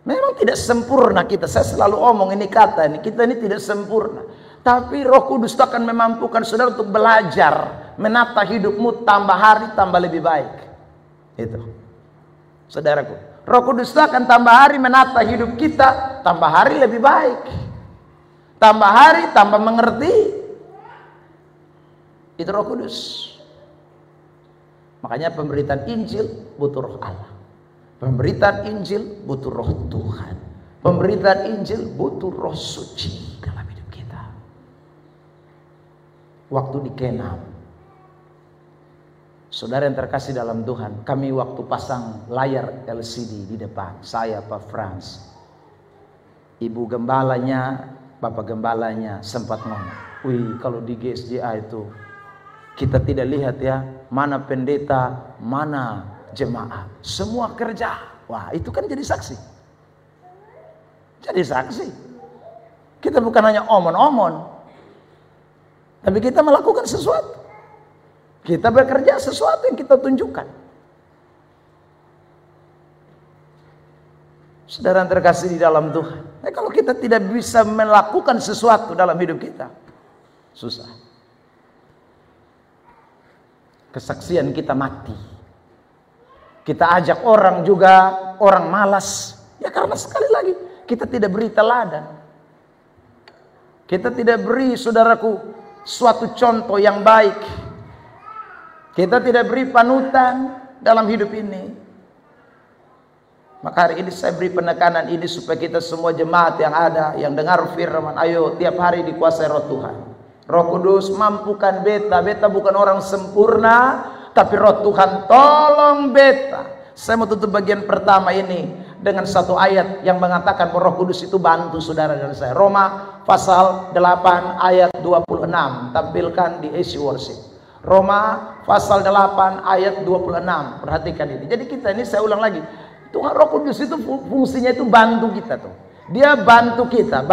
Memang tidak sempurna kita. Saya selalu omong ini kata ini, kita ini tidak sempurna. Tapi Roh Kudus itu akan memampukan saudara untuk belajar menata hidupmu tambah hari tambah lebih baik. Itu, saudaraku. Roh Kudus itu akan tambah hari menata hidup kita tambah hari lebih baik. Tambah hari tambah mengerti. Itu Roh Kudus. Makanya pemberitaan Injil butuh Roh Allah. Pemberitaan Injil butuh Roh Tuhan. Pemberitaan Injil butuh Roh Suci dalam hidup kita. Waktu di Kenam, saudara yang terkasih dalam Tuhan, kami waktu pasang layar LCD di depan, saya Pak Frans, Ibu gembalanya, Bapak gembalanya sempat ngomong, wih kalau di GSJA itu kita tidak lihat ya, mana pendeta, mana jemaah, semua kerja. Wah, itu kan jadi saksi. Jadi saksi. Kita bukan hanya omon-omon, tapi kita melakukan sesuatu. Kita bekerja sesuatu yang kita tunjukkan. Saudara yang terkasih di dalam Tuhan, kalau kita tidak bisa melakukan sesuatu dalam hidup kita, susah. Kesaksian kita mati. Kita ajak orang juga, orang malas. Ya karena sekali lagi, kita tidak beri teladan. Kita tidak beri, saudaraku, suatu contoh yang baik. Kita tidak beri panutan dalam hidup ini. Maka hari ini saya beri penekanan ini supaya kita semua jemaat yang ada, yang dengar firman, ayo tiap hari dikuasai Roh Tuhan. Roh Kudus mampukan beta. Beta bukan orang sempurna, tapi Roh Tuhan tolong beta. Saya mau tutup bagian pertama ini dengan satu ayat yang mengatakan bahwa Roh Kudus itu bantu saudara dan saya. Roma pasal 8 ayat 26. Tampilkan di AC Worship. Roma pasal 8 ayat 26. Perhatikan ini. Jadi kita ini, saya ulang lagi, Tuhan Roh Kudus itu fungsinya itu bantu kita tuh. Dia bantu kita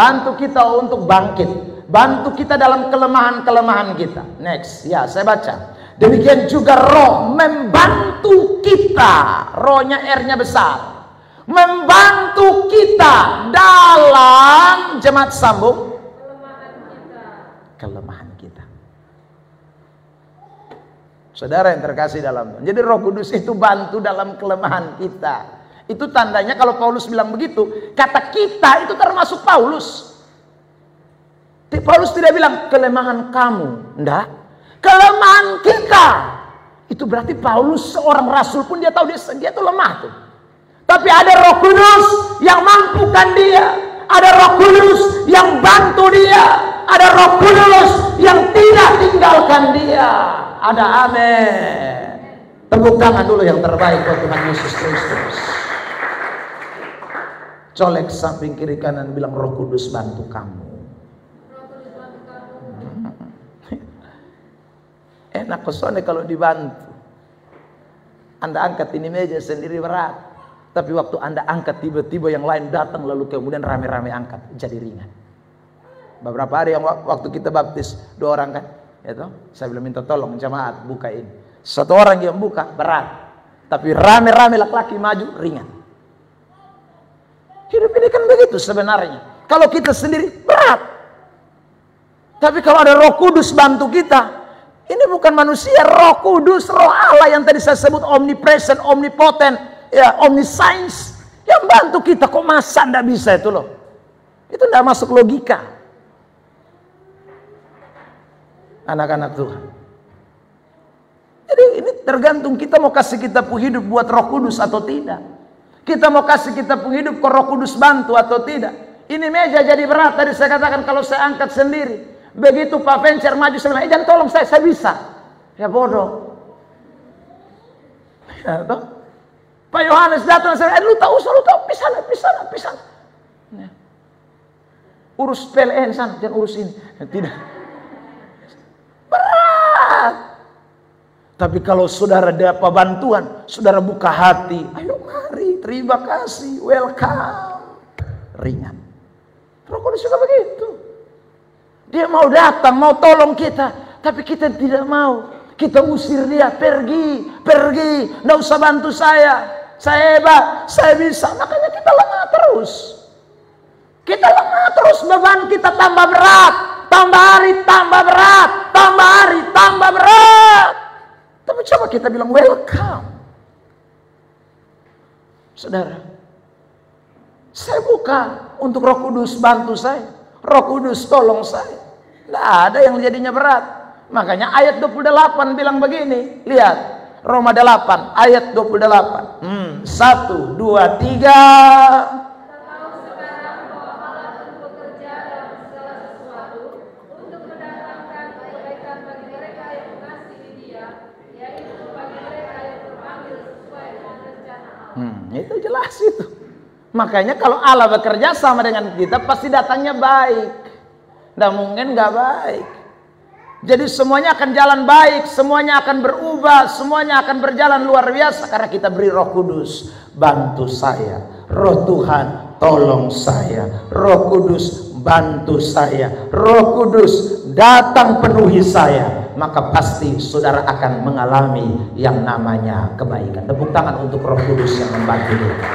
untuk bangkit. Bantu kita dalam kelemahan-kelemahan kita. Next, ya saya baca. Demikian juga Roh membantu kita. Rohnya R-nya besar. Membantu kita dalam, jemaat sambung, kelemahan kita. Saudara yang terkasih dalam Tuhan. Jadi Roh Kudus itu bantu dalam kelemahan kita. Itu tandanya kalau Paulus bilang begitu, kata kita itu termasuk Paulus. Paulus tidak bilang kelemahan kamu, enggak. Kelemahan kita. Itu berarti Paulus seorang rasul pun dia tahu dia tuh lemah tuh. Tapi ada Roh Kudus yang mampukan dia. Ada Roh Kudus yang bantu dia. Ada Roh Kudus yang tidak tinggalkan dia. Ada, amin. Tepuk tangan dulu yang terbaik buat Tuhan Yesus Kristus. Colek samping kiri kanan, bilang Roh Kudus bantu kamu. Enak kosone kalau dibantu. Anda angkat ini meja sendiri berat, tapi waktu Anda angkat tiba-tiba yang lain datang lalu kemudian rame-rame angkat, jadi ringan. Beberapa hari yang waktu kita baptis 2 orang kan, itu saya belum minta tolong jemaat buka ini. 1 orang yang buka berat, tapi rame-rame laki-laki maju ringan. Hidup ini kan begitu sebenarnya. Kalau kita sendiri berat, tapi kalau ada Roh Kudus bantu kita. Ini bukan manusia, Roh Kudus, Roh Allah yang tadi saya sebut omnipresent, omnipotent, ya omniscience, yang bantu kita. Kok masa ndak bisa itu loh? Itu ndak masuk logika. Anak-anak Tuhan. Jadi ini tergantung kita mau kasih kita hidup buat Roh Kudus atau tidak. Kita mau kasih kita hidup ke Roh Kudus bantu atau tidak. Ini meja jadi berat, tadi saya katakan kalau saya angkat sendiri. Begitu Pak Vencer maju, saya bilang, jangan tolong saya bisa. Ya bodoh. Ya, toh? Pak Yohanes datang, lu tahu, pisah. Ya. Urus PLN sana, jangan urus ini. Tidak. Berat. Tapi kalau saudara dapat bantuan, saudara buka hati, ayo mari, terima kasih, welcome. Ringan. Roh Kudus juga begitu. Dia mau datang, mau tolong kita, tapi kita tidak mau. Kita usir dia, pergi, nggak usah bantu saya hebat, saya bisa. Makanya kita lengah terus. Beban kita tambah berat, tambah hari tambah berat, tambah berat. Tapi coba kita bilang welcome. Saudara, saya buka untuk Roh Kudus bantu saya, Roh Kudus tolong saya. Tidak ada yang jadinya berat. Makanya ayat 28 bilang begini, lihat Roma 8 ayat 28. 1, 2, 3. Itu jelas itu. Makanya kalau Allah bekerja sama dengan kita, pasti datangnya baik. Tidak mungkin nggak baik. Jadi semuanya akan jalan baik, semuanya akan berubah, semuanya akan berjalan luar biasa karena kita beri Roh Kudus. Bantu saya, Roh Tuhan tolong saya, Roh Kudus bantu saya, Roh Kudus datang penuhi saya. Maka pasti saudara akan mengalami yang namanya kebaikan. Tepuk tangan untuk Roh Kudus yang membantu kita.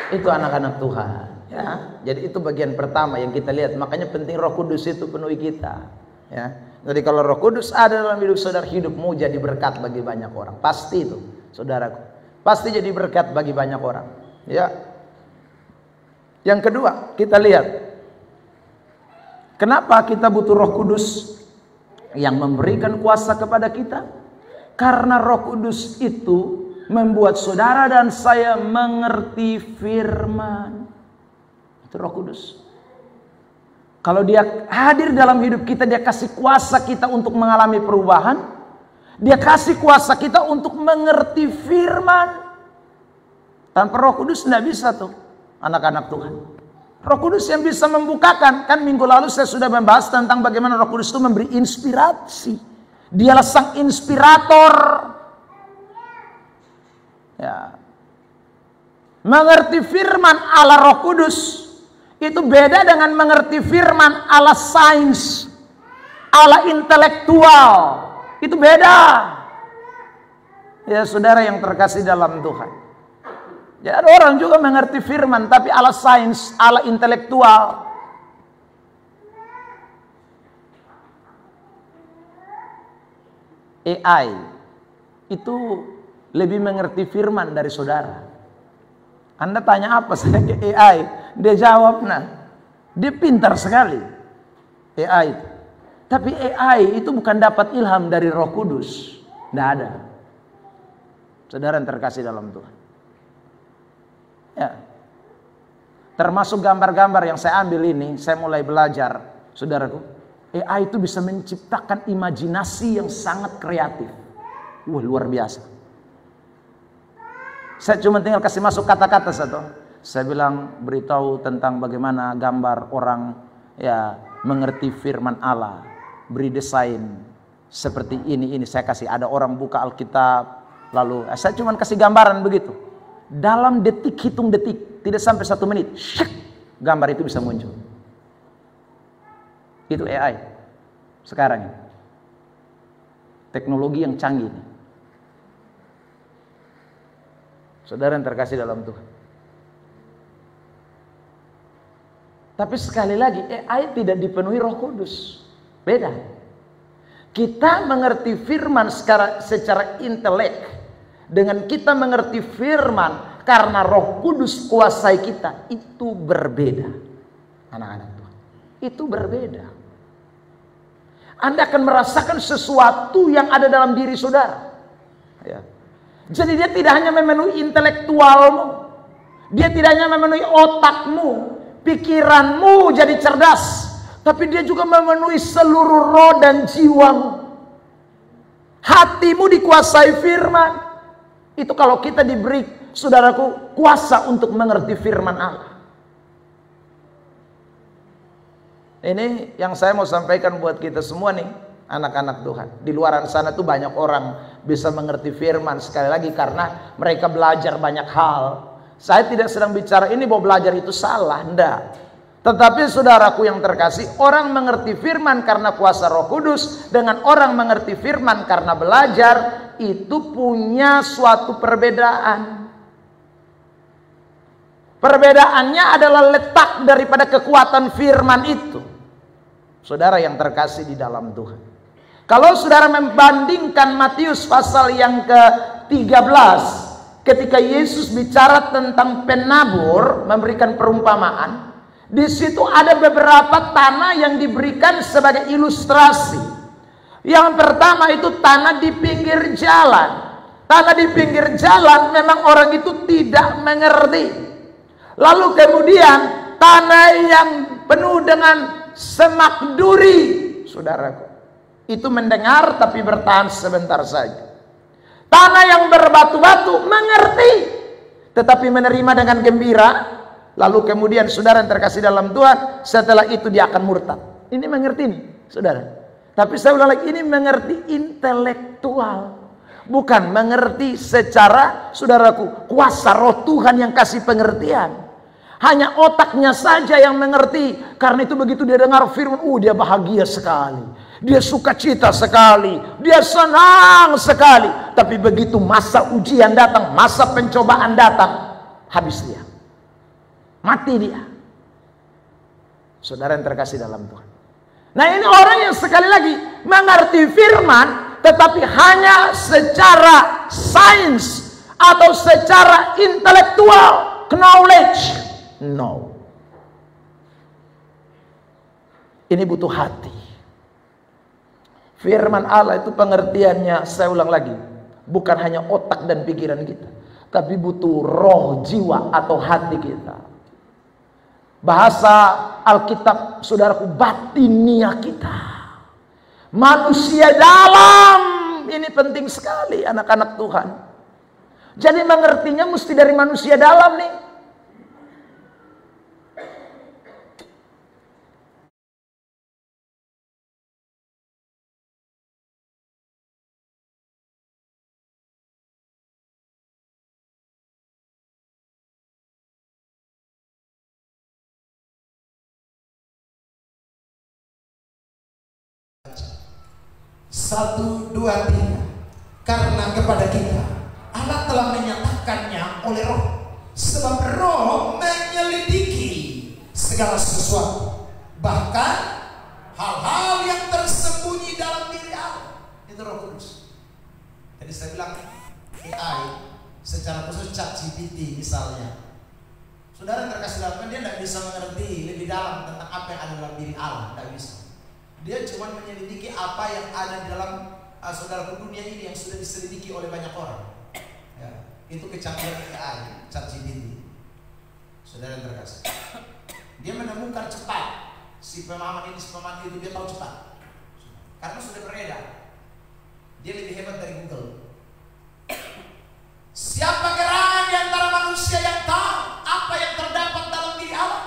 Itu anak-anak Tuhan. Ya, jadi itu bagian pertama yang kita lihat. Makanya penting Roh Kudus itu penuhi kita. Ya, jadi kalau Roh Kudus ada dalam hidup saudara, hidupmu jadi berkat bagi banyak orang. Pasti itu, saudaraku. Pasti jadi berkat bagi banyak orang. Ya. Yang kedua, kita lihat. Kenapa kita butuh Roh Kudus yang memberikan kuasa kepada kita? Karena Roh Kudus itu membuat saudara dan saya mengerti firman. Roh Kudus. Kalau dia hadir dalam hidup kita, dia kasih kuasa kita untuk mengalami perubahan. Dia kasih kuasa kita untuk mengerti firman. Tanpa Roh Kudus tidak bisa tuh anak-anak Tuhan. Roh Kudus yang bisa membukakan. Kan minggu lalu saya sudah membahas tentang bagaimana Roh Kudus itu memberi inspirasi. Dialah sang inspirator. Ya. Mengerti firman Allah Roh Kudus itu beda dengan mengerti firman ala sains, ala intelektual. Itu beda. Ya saudara yang terkasih dalam Tuhan. Ya ada orang juga mengerti firman tapi ala sains, ala intelektual. AI itu lebih mengerti firman dari saudara. Anda tanya apa saya ke AI, dia jawab, nah, dia pintar sekali AI itu. Tapi AI itu bukan dapat ilham dari Roh Kudus, tidak ada. Saudara yang terkasih dalam Tuhan. Ya, termasuk gambar-gambar yang saya ambil ini, saya mulai belajar, saudaraku. AI itu bisa menciptakan imajinasi yang sangat kreatif. Wah, luar biasa. Saya cuma tinggal kasih masuk kata-kata satu. Saya bilang beritahu tentang bagaimana gambar orang ya mengerti firman Allah, beri desain seperti ini saya kasih. Ada orang buka Alkitab, lalu saya cuma kasih gambaran begitu. Dalam detik, hitung detik, tidak sampai 1 menit, syek, gambar itu bisa muncul. Itu AI sekarang ini. Teknologi yang canggih ini. Saudara yang terkasih dalam Tuhan. Tapi sekali lagi AI tidak dipenuhi Roh Kudus. Beda. Kita mengerti firman secara intelek. Dengan kita mengerti firman karena Roh Kudus kuasai kita. Itu berbeda. Anak-anak Tuhan. Itu berbeda. Anda akan merasakan sesuatu yang ada dalam diri saudara. Ya. Jadi dia tidak hanya memenuhi intelektualmu, dia tidak hanya memenuhi otakmu, pikiranmu jadi cerdas, tapi dia juga memenuhi seluruh roh dan jiwamu. Hatimu dikuasai firman. Itu kalau kita diberi, saudaraku, kuasa untuk mengerti firman Allah. Ini yang saya mau sampaikan buat kita semua nih, anak-anak Tuhan. Di luar sana tuh banyak orang bisa mengerti firman, sekali lagi karena mereka belajar banyak hal. Saya tidak sedang bicara ini bahwa belajar itu salah, enggak. Tetapi saudaraku yang terkasih, orang mengerti firman karena kuasa Roh Kudus dengan orang mengerti firman karena belajar itu punya suatu perbedaan. Perbedaannya adalah letak daripada kekuatan firman itu. Saudara yang terkasih di dalam Tuhan. Kalau saudara membandingkan Matius pasal yang ke-13, ketika Yesus bicara tentang penabur, memberikan perumpamaan, di situ ada beberapa tanah yang diberikan sebagai ilustrasi. Yang pertama itu tanah di pinggir jalan. Tanah di pinggir jalan memang orang itu tidak mengerti. Lalu kemudian tanah yang penuh dengan semak duri, saudaraku, itu mendengar tapi bertahan sebentar saja. Tanah yang berbatu-batu mengerti, tetapi menerima dengan gembira. Lalu kemudian saudara yang terkasih dalam Tuhan, setelah itu dia akan murtad. Ini mengerti nih, saudara. Tapi saya ulang lagi, ini mengerti intelektual. Bukan mengerti secara, saudaraku, kuasa Roh Tuhan yang kasih pengertian. Hanya otaknya saja yang mengerti. Karena itu begitu dia dengar firman, dia bahagia sekali. Dia sukacita sekali. Dia senang sekali. Tapi begitu masa ujian datang, masa pencobaan datang, habis dia. Mati dia. Saudara yang terkasih dalam Tuhan. Nah, ini orang yang sekali lagi mengerti firman, tetapi hanya secara sains atau secara intelektual, knowledge. No. Ini butuh hati. Firman Allah itu pengertiannya, saya ulang lagi, bukan hanya otak dan pikiran kita, tapi butuh roh, jiwa atau hati kita. Bahasa Alkitab, saudaraku, batinia kita. Manusia dalam. Ini penting sekali anak-anak Tuhan. Jadi mengertinya mesti dari manusia dalam nih. Satu, dua, tiga. Karena kepada kita Allah telah menyatakannya oleh Roh, sebab Roh menyelidiki segala sesuatu, bahkan hal-hal yang tersembunyi dalam diri Allah. Itu Roh Kudus. Jadi saya bilang AI secara khusus ChatGPT misalnya, saudara terkasih dalam, dia tidak bisa mengerti lebih dalam tentang apa yang ada dalam diri Allah, tidak bisa. Dia cuma menyelidiki apa yang ada di dalam saudaraku dunia ini yang sudah diselidiki oleh banyak orang. Ya, itu kecanggihan AI, ChatGPT. Saudara yang terkasih, dia menemukan cepat si pemahaman ini, si pemahaman itu, dia tahu cepat karena sudah beredar. Dia lebih hebat dari Google. Siapa gerangan di antara manusia yang tahu apa yang terdapat dalam diri Allah?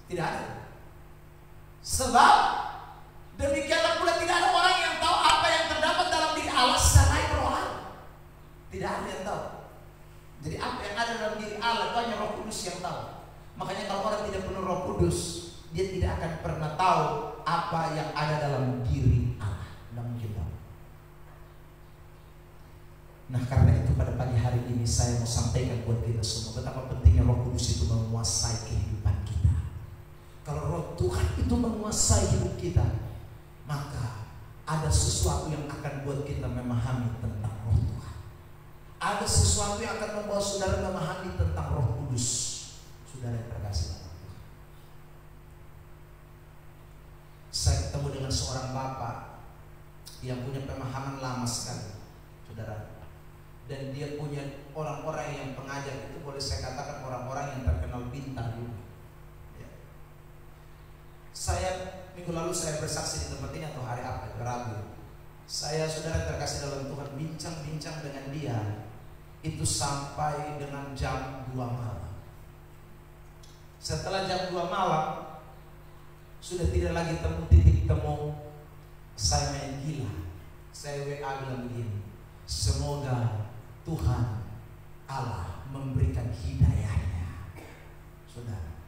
Tidak ada. Sebab demikianlah pula tidak ada orang yang tahu apa yang terdapat dalam diri Allah selain Roh Allah. Tidak ada yang tahu. Jadi apa yang ada dalam diri Allah itu hanya Roh Kudus yang tahu. Makanya kalau orang tidak penuh Roh Kudus, dia tidak akan pernah tahu apa yang ada dalam diri Allah. Tidak mungkin tahu. Nah, karena itu pada pagi hari ini saya mau sampaikan buat kita semua betapa pentingnya Roh Kudus itu menguasai kehidupan kita. Kalau Roh Tuhan itu menguasai hidup kita, maka ada sesuatu yang akan buat kita memahami tentang Roh Tuhan. Ada sesuatu yang akan membawa saudara memahami tentang Roh Kudus. Saudara yang terkasih dalam Tuhan, saya ketemu dengan seorang bapak yang punya pemahaman lama sekali, saudara. Dan dia punya orang-orang yang pengajar, itu boleh saya katakan orang-orang yang terkenal pintar juga. Saya minggu lalu saya bersaksi di tempat ini atau hari apa? Rabu. Saya, saudara terkasih dalam Tuhan, bincang-bincang dengan dia itu sampai dengan jam 2 malam. Setelah jam 2 malam sudah tidak lagi titik temu. Saya main gila. Saya WA bilang begini, semoga Tuhan Allah memberikan hidayahnya. Saudara,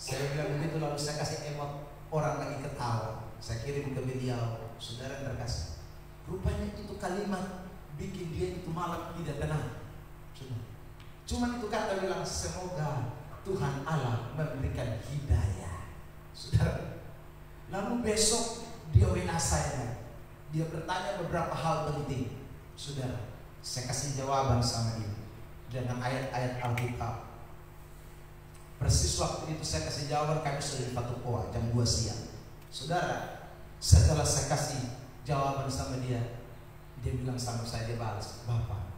saya bilang begitu, lalu saya kasih emot orang lagi ketawa. Saya kirim ke beliau, saudara terkasih, rupanya itu kalimat bikin dia itu malam tidak tenang. Cuman itu kata bilang, semoga Tuhan Allah memberikan hidayah. Saudara, lalu besok dia WA saya, dia bertanya beberapa hal penting. Saudara, saya kasih jawaban sama dia dengan ayat-ayat Alkitab. Persis waktu itu saya kasih jawaban, kami sudah di Patukoa jam 2 siang. Saudara, setelah saya kasih jawaban sama dia bilang sama saya, dia balas, Bapak,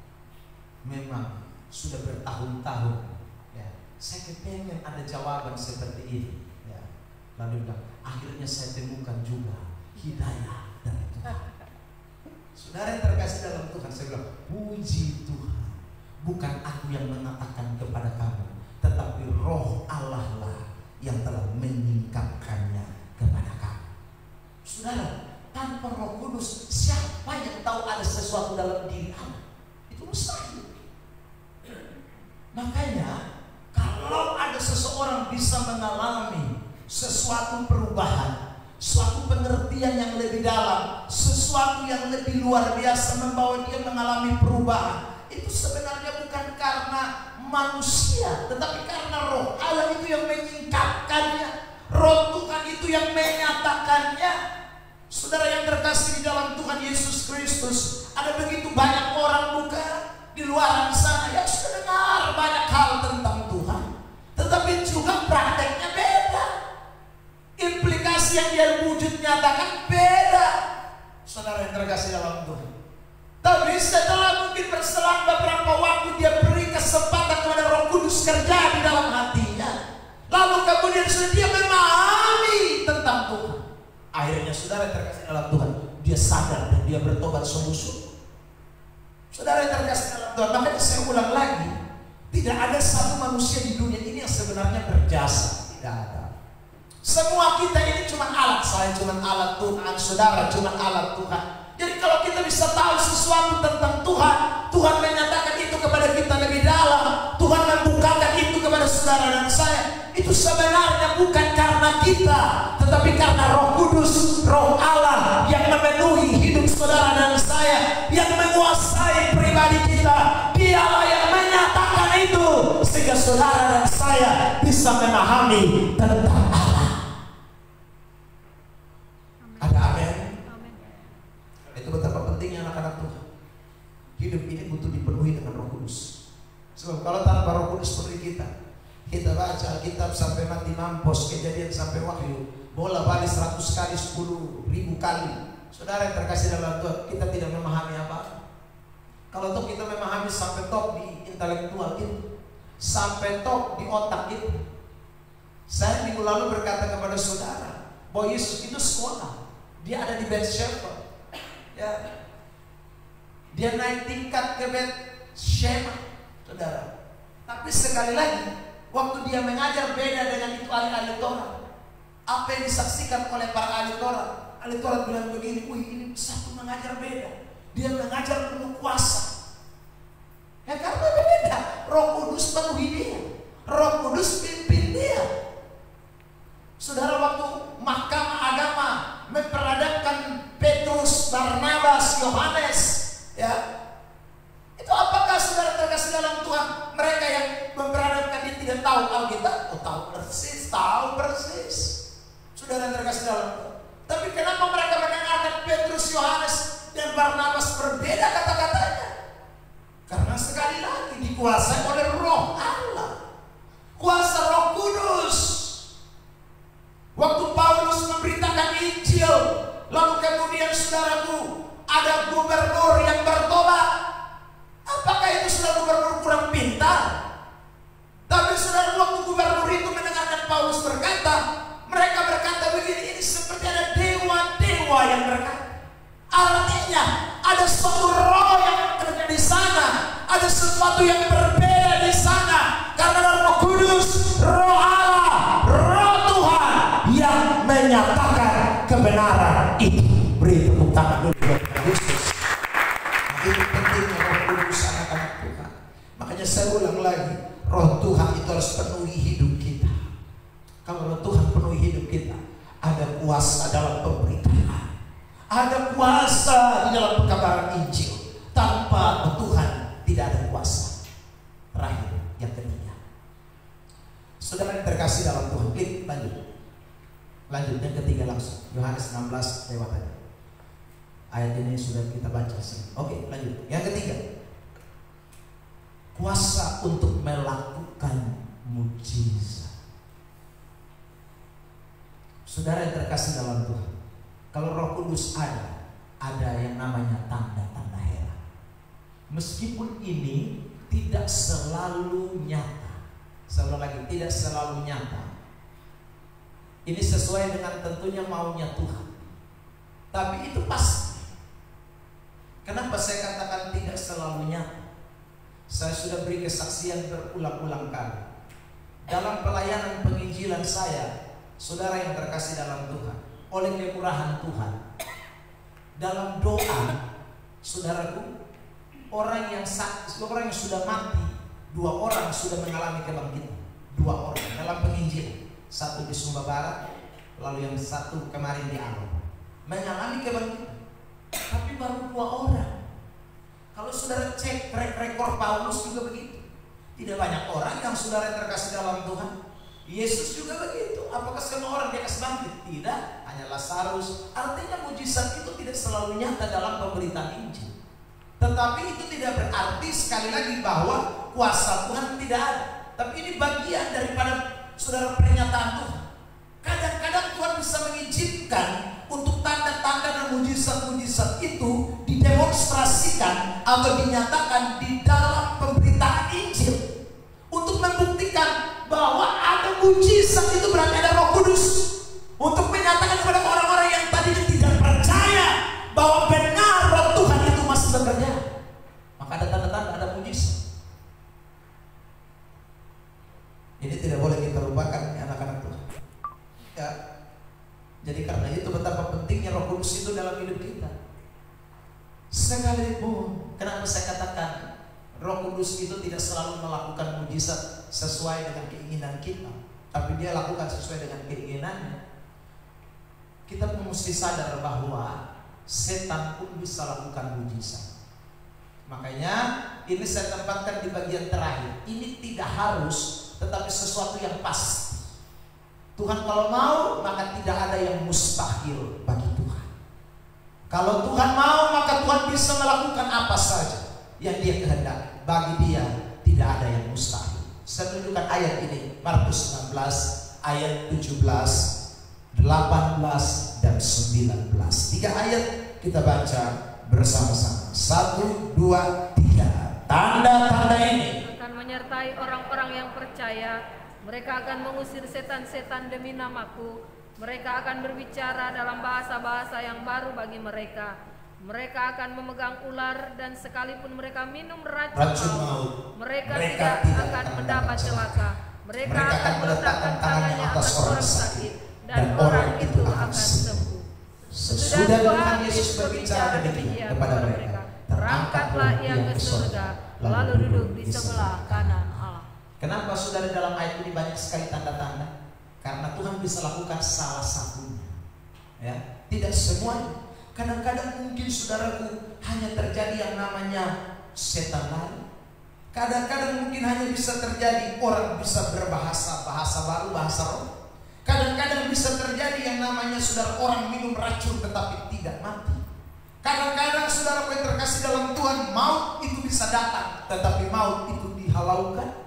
memang sudah bertahun-tahun ya, saya kepengen ada jawaban seperti ini ya. Lalu bilang, akhirnya saya temukan juga hidayah dari Tuhan. Saudara yang terkasih dalam Tuhan, saya bilang, puji Tuhan, bukan aku yang mengatakan kepada kamu, tetapi Roh Allah lah yang telah menyingkapkannya kepada kamu. Saudara, tanpa Roh Kudus, siapa yang tahu ada sesuatu dalam diri anak? Itu mustahil. Makanya kalau ada seseorang bisa mengalami sesuatu perubahan, suatu pengertian yang lebih dalam, sesuatu yang lebih luar biasa membawa dia mengalami perubahan, itu sebenarnya bukan karena manusia, tetapi karena Roh Allah itu yang menyingkapkannya, Roh Tuhan itu yang menyatakannya. Saudara yang terkasih di dalam Tuhan Yesus Kristus, ada begitu banyak orang bukan di luar sana yang sudah dengar banyak hal tentang Tuhan, tetapi juga prakteknya beda, implikasi yang dia wujud nyatakan beda. Saudara yang terkasih dalam Tuhan, tapi setelah mungkin berselang beberapa waktu, dia beri kesempatan kepada Roh Kudus kerja di dalam hatinya, lalu kemudian sudah dia memahami tentang Tuhan. Akhirnya saudara yang terkasih dalam Tuhan, dia sadar dan dia bertobat sungguh-sungguh. Saudara yang terkasih dalam Tuhan, makanya saya ulang lagi, tidak ada satu manusia di dunia ini yang sebenarnya berjasa. Tidak ada. Semua kita ini cuma alat. Saya cuma alat Tuhan, saudara cuma alat Tuhan. Jadi kalau kita bisa tahu sesuatu tentang Tuhan, Tuhan menyatakan itu kepada kita lebih dalam, Tuhan membukakan itu kepada saudara dan saya, itu sebenarnya bukan karena kita, tetapi karena Roh Kudus, Roh Allah yang memenuhi hidup saudara dan saya, yang menguasai pribadi kita. Dialah yang menyatakan itu sehingga saudara dan saya bisa memahami tentang Allah. Ada amin? Itu betapa pentingnya anak-anak Tuhan. Hidup ini butuh dipenuhi dengan Roh Kudus. Sebab kalau tanpa Roh Kudus seperti kita baca Alkitab sampai mati mampus, Kejadian sampai Wahyu, bola balik 100 kali, 10.000 kali. Saudara yang terkasih dalam Tuhan, kita tidak memahami apa. Kalau toh kita memahami sampai top di intelektual itu, sampai top di otak itu. Saya minggu lalu berkata kepada saudara bahwa Yesus itu sekolah. Dia ada di Bethsheba. Ya. Dia naik tingkat ke Bethsheba, saudara. Tapi sekali lagi, waktu dia mengajar beda dengan itu ahli-ahli Taurat. Apa yang disaksikan oleh para ahli Taurat? Ahli Taurat bilang begini, wih ini satu mengajar beda. Dia mengajar penuh kuasa. Ya karena beda. Roh Kudus penuhi dia. Roh Kudus pimpin dia. Saudara, waktu mahkamah agama memperadabkan Petrus, Barnabas, Yohanes, ya, itu apakah saudara terkasih dalam Tuhan, mereka yang memperadabkan dia tidak tahu Alkitab? Oh, tahu persis. Saudara terkasih dalam Tuhan. Tapi kenapa mereka mendengarkan Petrus, Yohanes, dan Barnabas berbeda kata-katanya? Karena sekali lagi dikuasai oleh Roh Allah, kuasa Roh Kudus. Waktu Paulus memberitakan Injil, lalu kemudian saudaraku ada gubernur yang bertobat. Apakah itu saudara gubernur kurang pintar? Tapi saudara, waktu gubernur itu mendengarkan Paulus berkata, mereka berkata begini, ini seperti ada dewa-dewa yang berkata. Artinya ada suatu roh yang ada di sana, ada Ada sesuatu yang berbeda di sana karena Roh Kudus, Roh Allah, Roh Tuhan yang menyatakan kebenaran itu. Beri tepuk tangan dulu buat Yesus. Ini pentingnya Roh Kudus, anak-anak Tuhan. Makanya saya ulang lagi, Roh Tuhan itu harus penuhi hidup kita. Kalau Roh Tuhan penuhi hidup kita, ada kuasa dalam pemberitaan, ada kuasa di dalam pekabaran Injil. Tanpa Tuhan tidak ada kuasa. Terakhir, yang ketiga, saudara yang terkasih dalam Tuhan, klik lanjut yang ketiga langsung. Yohanes 16 lewat aja. Ayat ini sudah kita baca sih. Oke, lanjut. Yang ketiga, kuasa untuk melakukan mujizat. Saudara yang terkasih dalam Tuhan, kalau Roh Kudus ada yang namanya tanda-tanda heran. Meskipun ini tidak selalu nyata. Sekali lagi, tidak selalu nyata. Ini sesuai dengan tentunya maunya Tuhan. Tapi itu pasti. Kenapa saya katakan tidak selalu nyata? Saya sudah beri kesaksian berulang-ulang kali. Dalam pelayanan penginjilan saya, saudara yang terkasih dalam Tuhan, oleh kemurahan Tuhan, dalam doa, saudaraku, orang yang sudah mati, 2 orang sudah mengalami kebangkitan. 2 orang dalam penginjilan, 1 di Sumba Barat, lalu yang 1 kemarin di Alo, mengalami kebangkitan. Tapi baru 2 orang. Kalau saudara cek rekor Paulus juga begitu. Tidak banyak orang yang saudara terkasih dalam Tuhan. Yesus juga begitu. Apakah semua orang dia kasih bangkit? Tidak, hanya Lazarus. Artinya mujizat itu tidak selalu nyata dalam pemberitaan Injil. Tetapi itu tidak berarti sekali lagi bahwa kuasa Tuhan tidak ada. Tapi ini bagian daripada saudara pernyataan Tuhan. Kadang-kadang Tuhan bisa mengizinkan untuk tanda-tanda dan mujizat-mujizat itu didemonstrasikan atau dinyatakan di dalam pemberitaan Injil untuk membuktikan bahwa ada mujizat, itu berarti ada Roh Kudus untuk menyatakan kepada orang-orang yang tadinya tidak percaya bahwa benar Roh Tuhan itu masih bekerja. Maka ada tanda-tanda, ada mujizat. Ini tidak boleh kita lupakan, anak-anak Tuhan. Ya. Jadi karena itu betapa pentingnya Roh Kudus itu dalam hidup kita. Sekalipun, kenapa saya katakan Roh Kudus itu tidak selalu melakukan mujizat sesuai dengan keinginan kita, tapi dia lakukan sesuai dengan keinginannya. Kita pun mesti sadar bahwa setan pun bisa lakukan mujizat. Makanya ini saya tempatkan di bagian terakhir. Ini tidak harus, tetapi sesuatu yang pasti. Tuhan kalau mau, maka tidak ada yang mustahil bagi Tuhan. Kalau Tuhan mau, maka Tuhan bisa melakukan apa saja yang dia kehendaki. Bagi dia tidak ada yang mustahil. Saya tunjukkan ayat ini, Markus 16 ayat 17, 18 dan 19. 3 ayat kita baca bersama-sama. 1, 2, 3. Tanda-tanda ini akan menyertai orang-orang yang percaya. Mereka akan mengusir setan-setan demi namaku. Mereka akan berbicara dalam bahasa-bahasa yang baru bagi mereka. Mereka akan memegang ular, dan sekalipun mereka minum racun maut, mereka tidak akan mendapat celaka. Mereka akan meletakkan tangannya atas orang sakit, dan orang itu akan sembuh. Sesudah Tuhan Yesus berbicara demikian kepada mereka, terangkatlah ia ke surga, lalu duduk di sebelah kanan Allah. Kenapa saudara dalam ayat ini banyak sekali tanda-tanda? Karena Tuhan bisa lakukan salah satunya, ya, tidak semuanya. Kadang-kadang mungkin saudaraku hanya terjadi yang namanya setan lari. Kadang-kadang mungkin hanya bisa terjadi orang bisa berbahasa baru, bahasa roh. Kadang-kadang bisa terjadi yang namanya saudara orang minum racun tetapi tidak mati. Kadang-kadang saudara yang terkasih dalam Tuhan, maut itu bisa datang tetapi maut itu dihalaukan.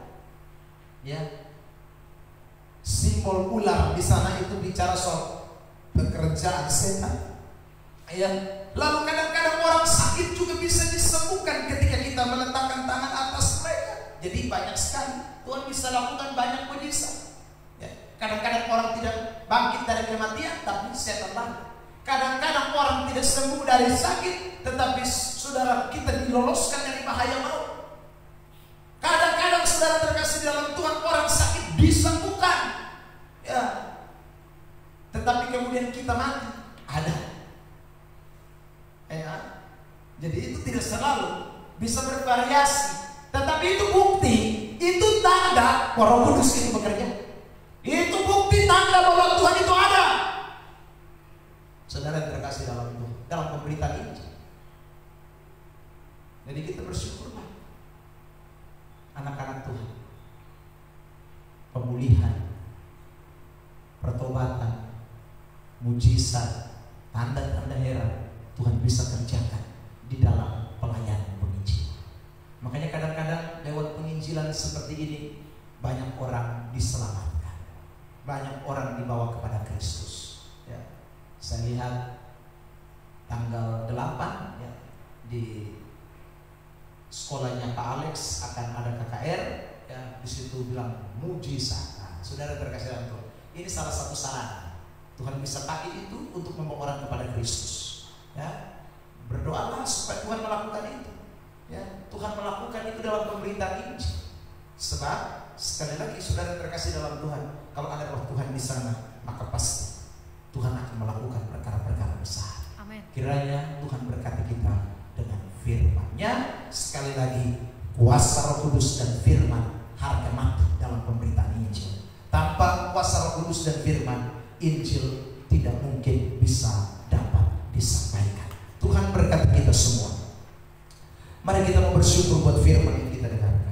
Ya, simbol ular di sana itu bicara soal pekerjaan setan. Ya, lalu kadang-kadang orang sakit juga bisa disembuhkan ketika kita meletakkan tangan atas mereka. Jadi banyak sekali Tuhan bisa lakukan banyak mujizat. Ya, kadang-kadang orang tidak bangkit dari kematian, tapi setan lari. Kadang-kadang orang tidak sembuh dari sakit, tetapi saudara kita diloloskan dari bahaya maut. itu tidak selalu, bisa bervariasi. Tetapi itu bukti, itu tanda bahwa Roh Kudus itu bekerja. Itu bukti tanda bahwa Tuhan itu ada. Saudara yang terkasih dalam pemberitaan Injil. Jadi kita bersyukurlah, anak-anak Tuhan, pemulihan, pertobatan, mujizat, tanda-tanda heran Tuhan bisa kerjakan di dalam pelayanan penginjilan. Makanya kadang-kadang lewat penginjilan seperti ini banyak orang diselamatkan, banyak orang dibawa kepada Kristus. Ya, saya lihat tanggal 8 ya, di sekolahnya Pak Alex akan ada KKR, ya, di situ bilang mujizat. Nah, saudara terkasih dalam Tuhan, ini salah satu sarana Tuhan bisa pakai itu untuk membawa orang kepada Kristus. Ya, berdoalah supaya Tuhan melakukan itu. Ya, Tuhan melakukan itu dalam pemberitaan Injil. Sebab sekali lagi saudara terkasih dalam Tuhan, kalau ada Roh Tuhan di sana, maka pasti Tuhan akan melakukan perkara-perkara besar. Amin. Kiranya Tuhan berkati kita dengan firman-Nya. Sekali lagi, kuasa Roh Kudus dan firman harga mati dalam pemberitaan Injil. Tanpa kuasa Roh Kudus dan firman, Injil tidak mungkin bisa dapat disampaikan. Tuhan berkati kita semua. Mari kita mau bersyukur buat firman yang kita dengarkan.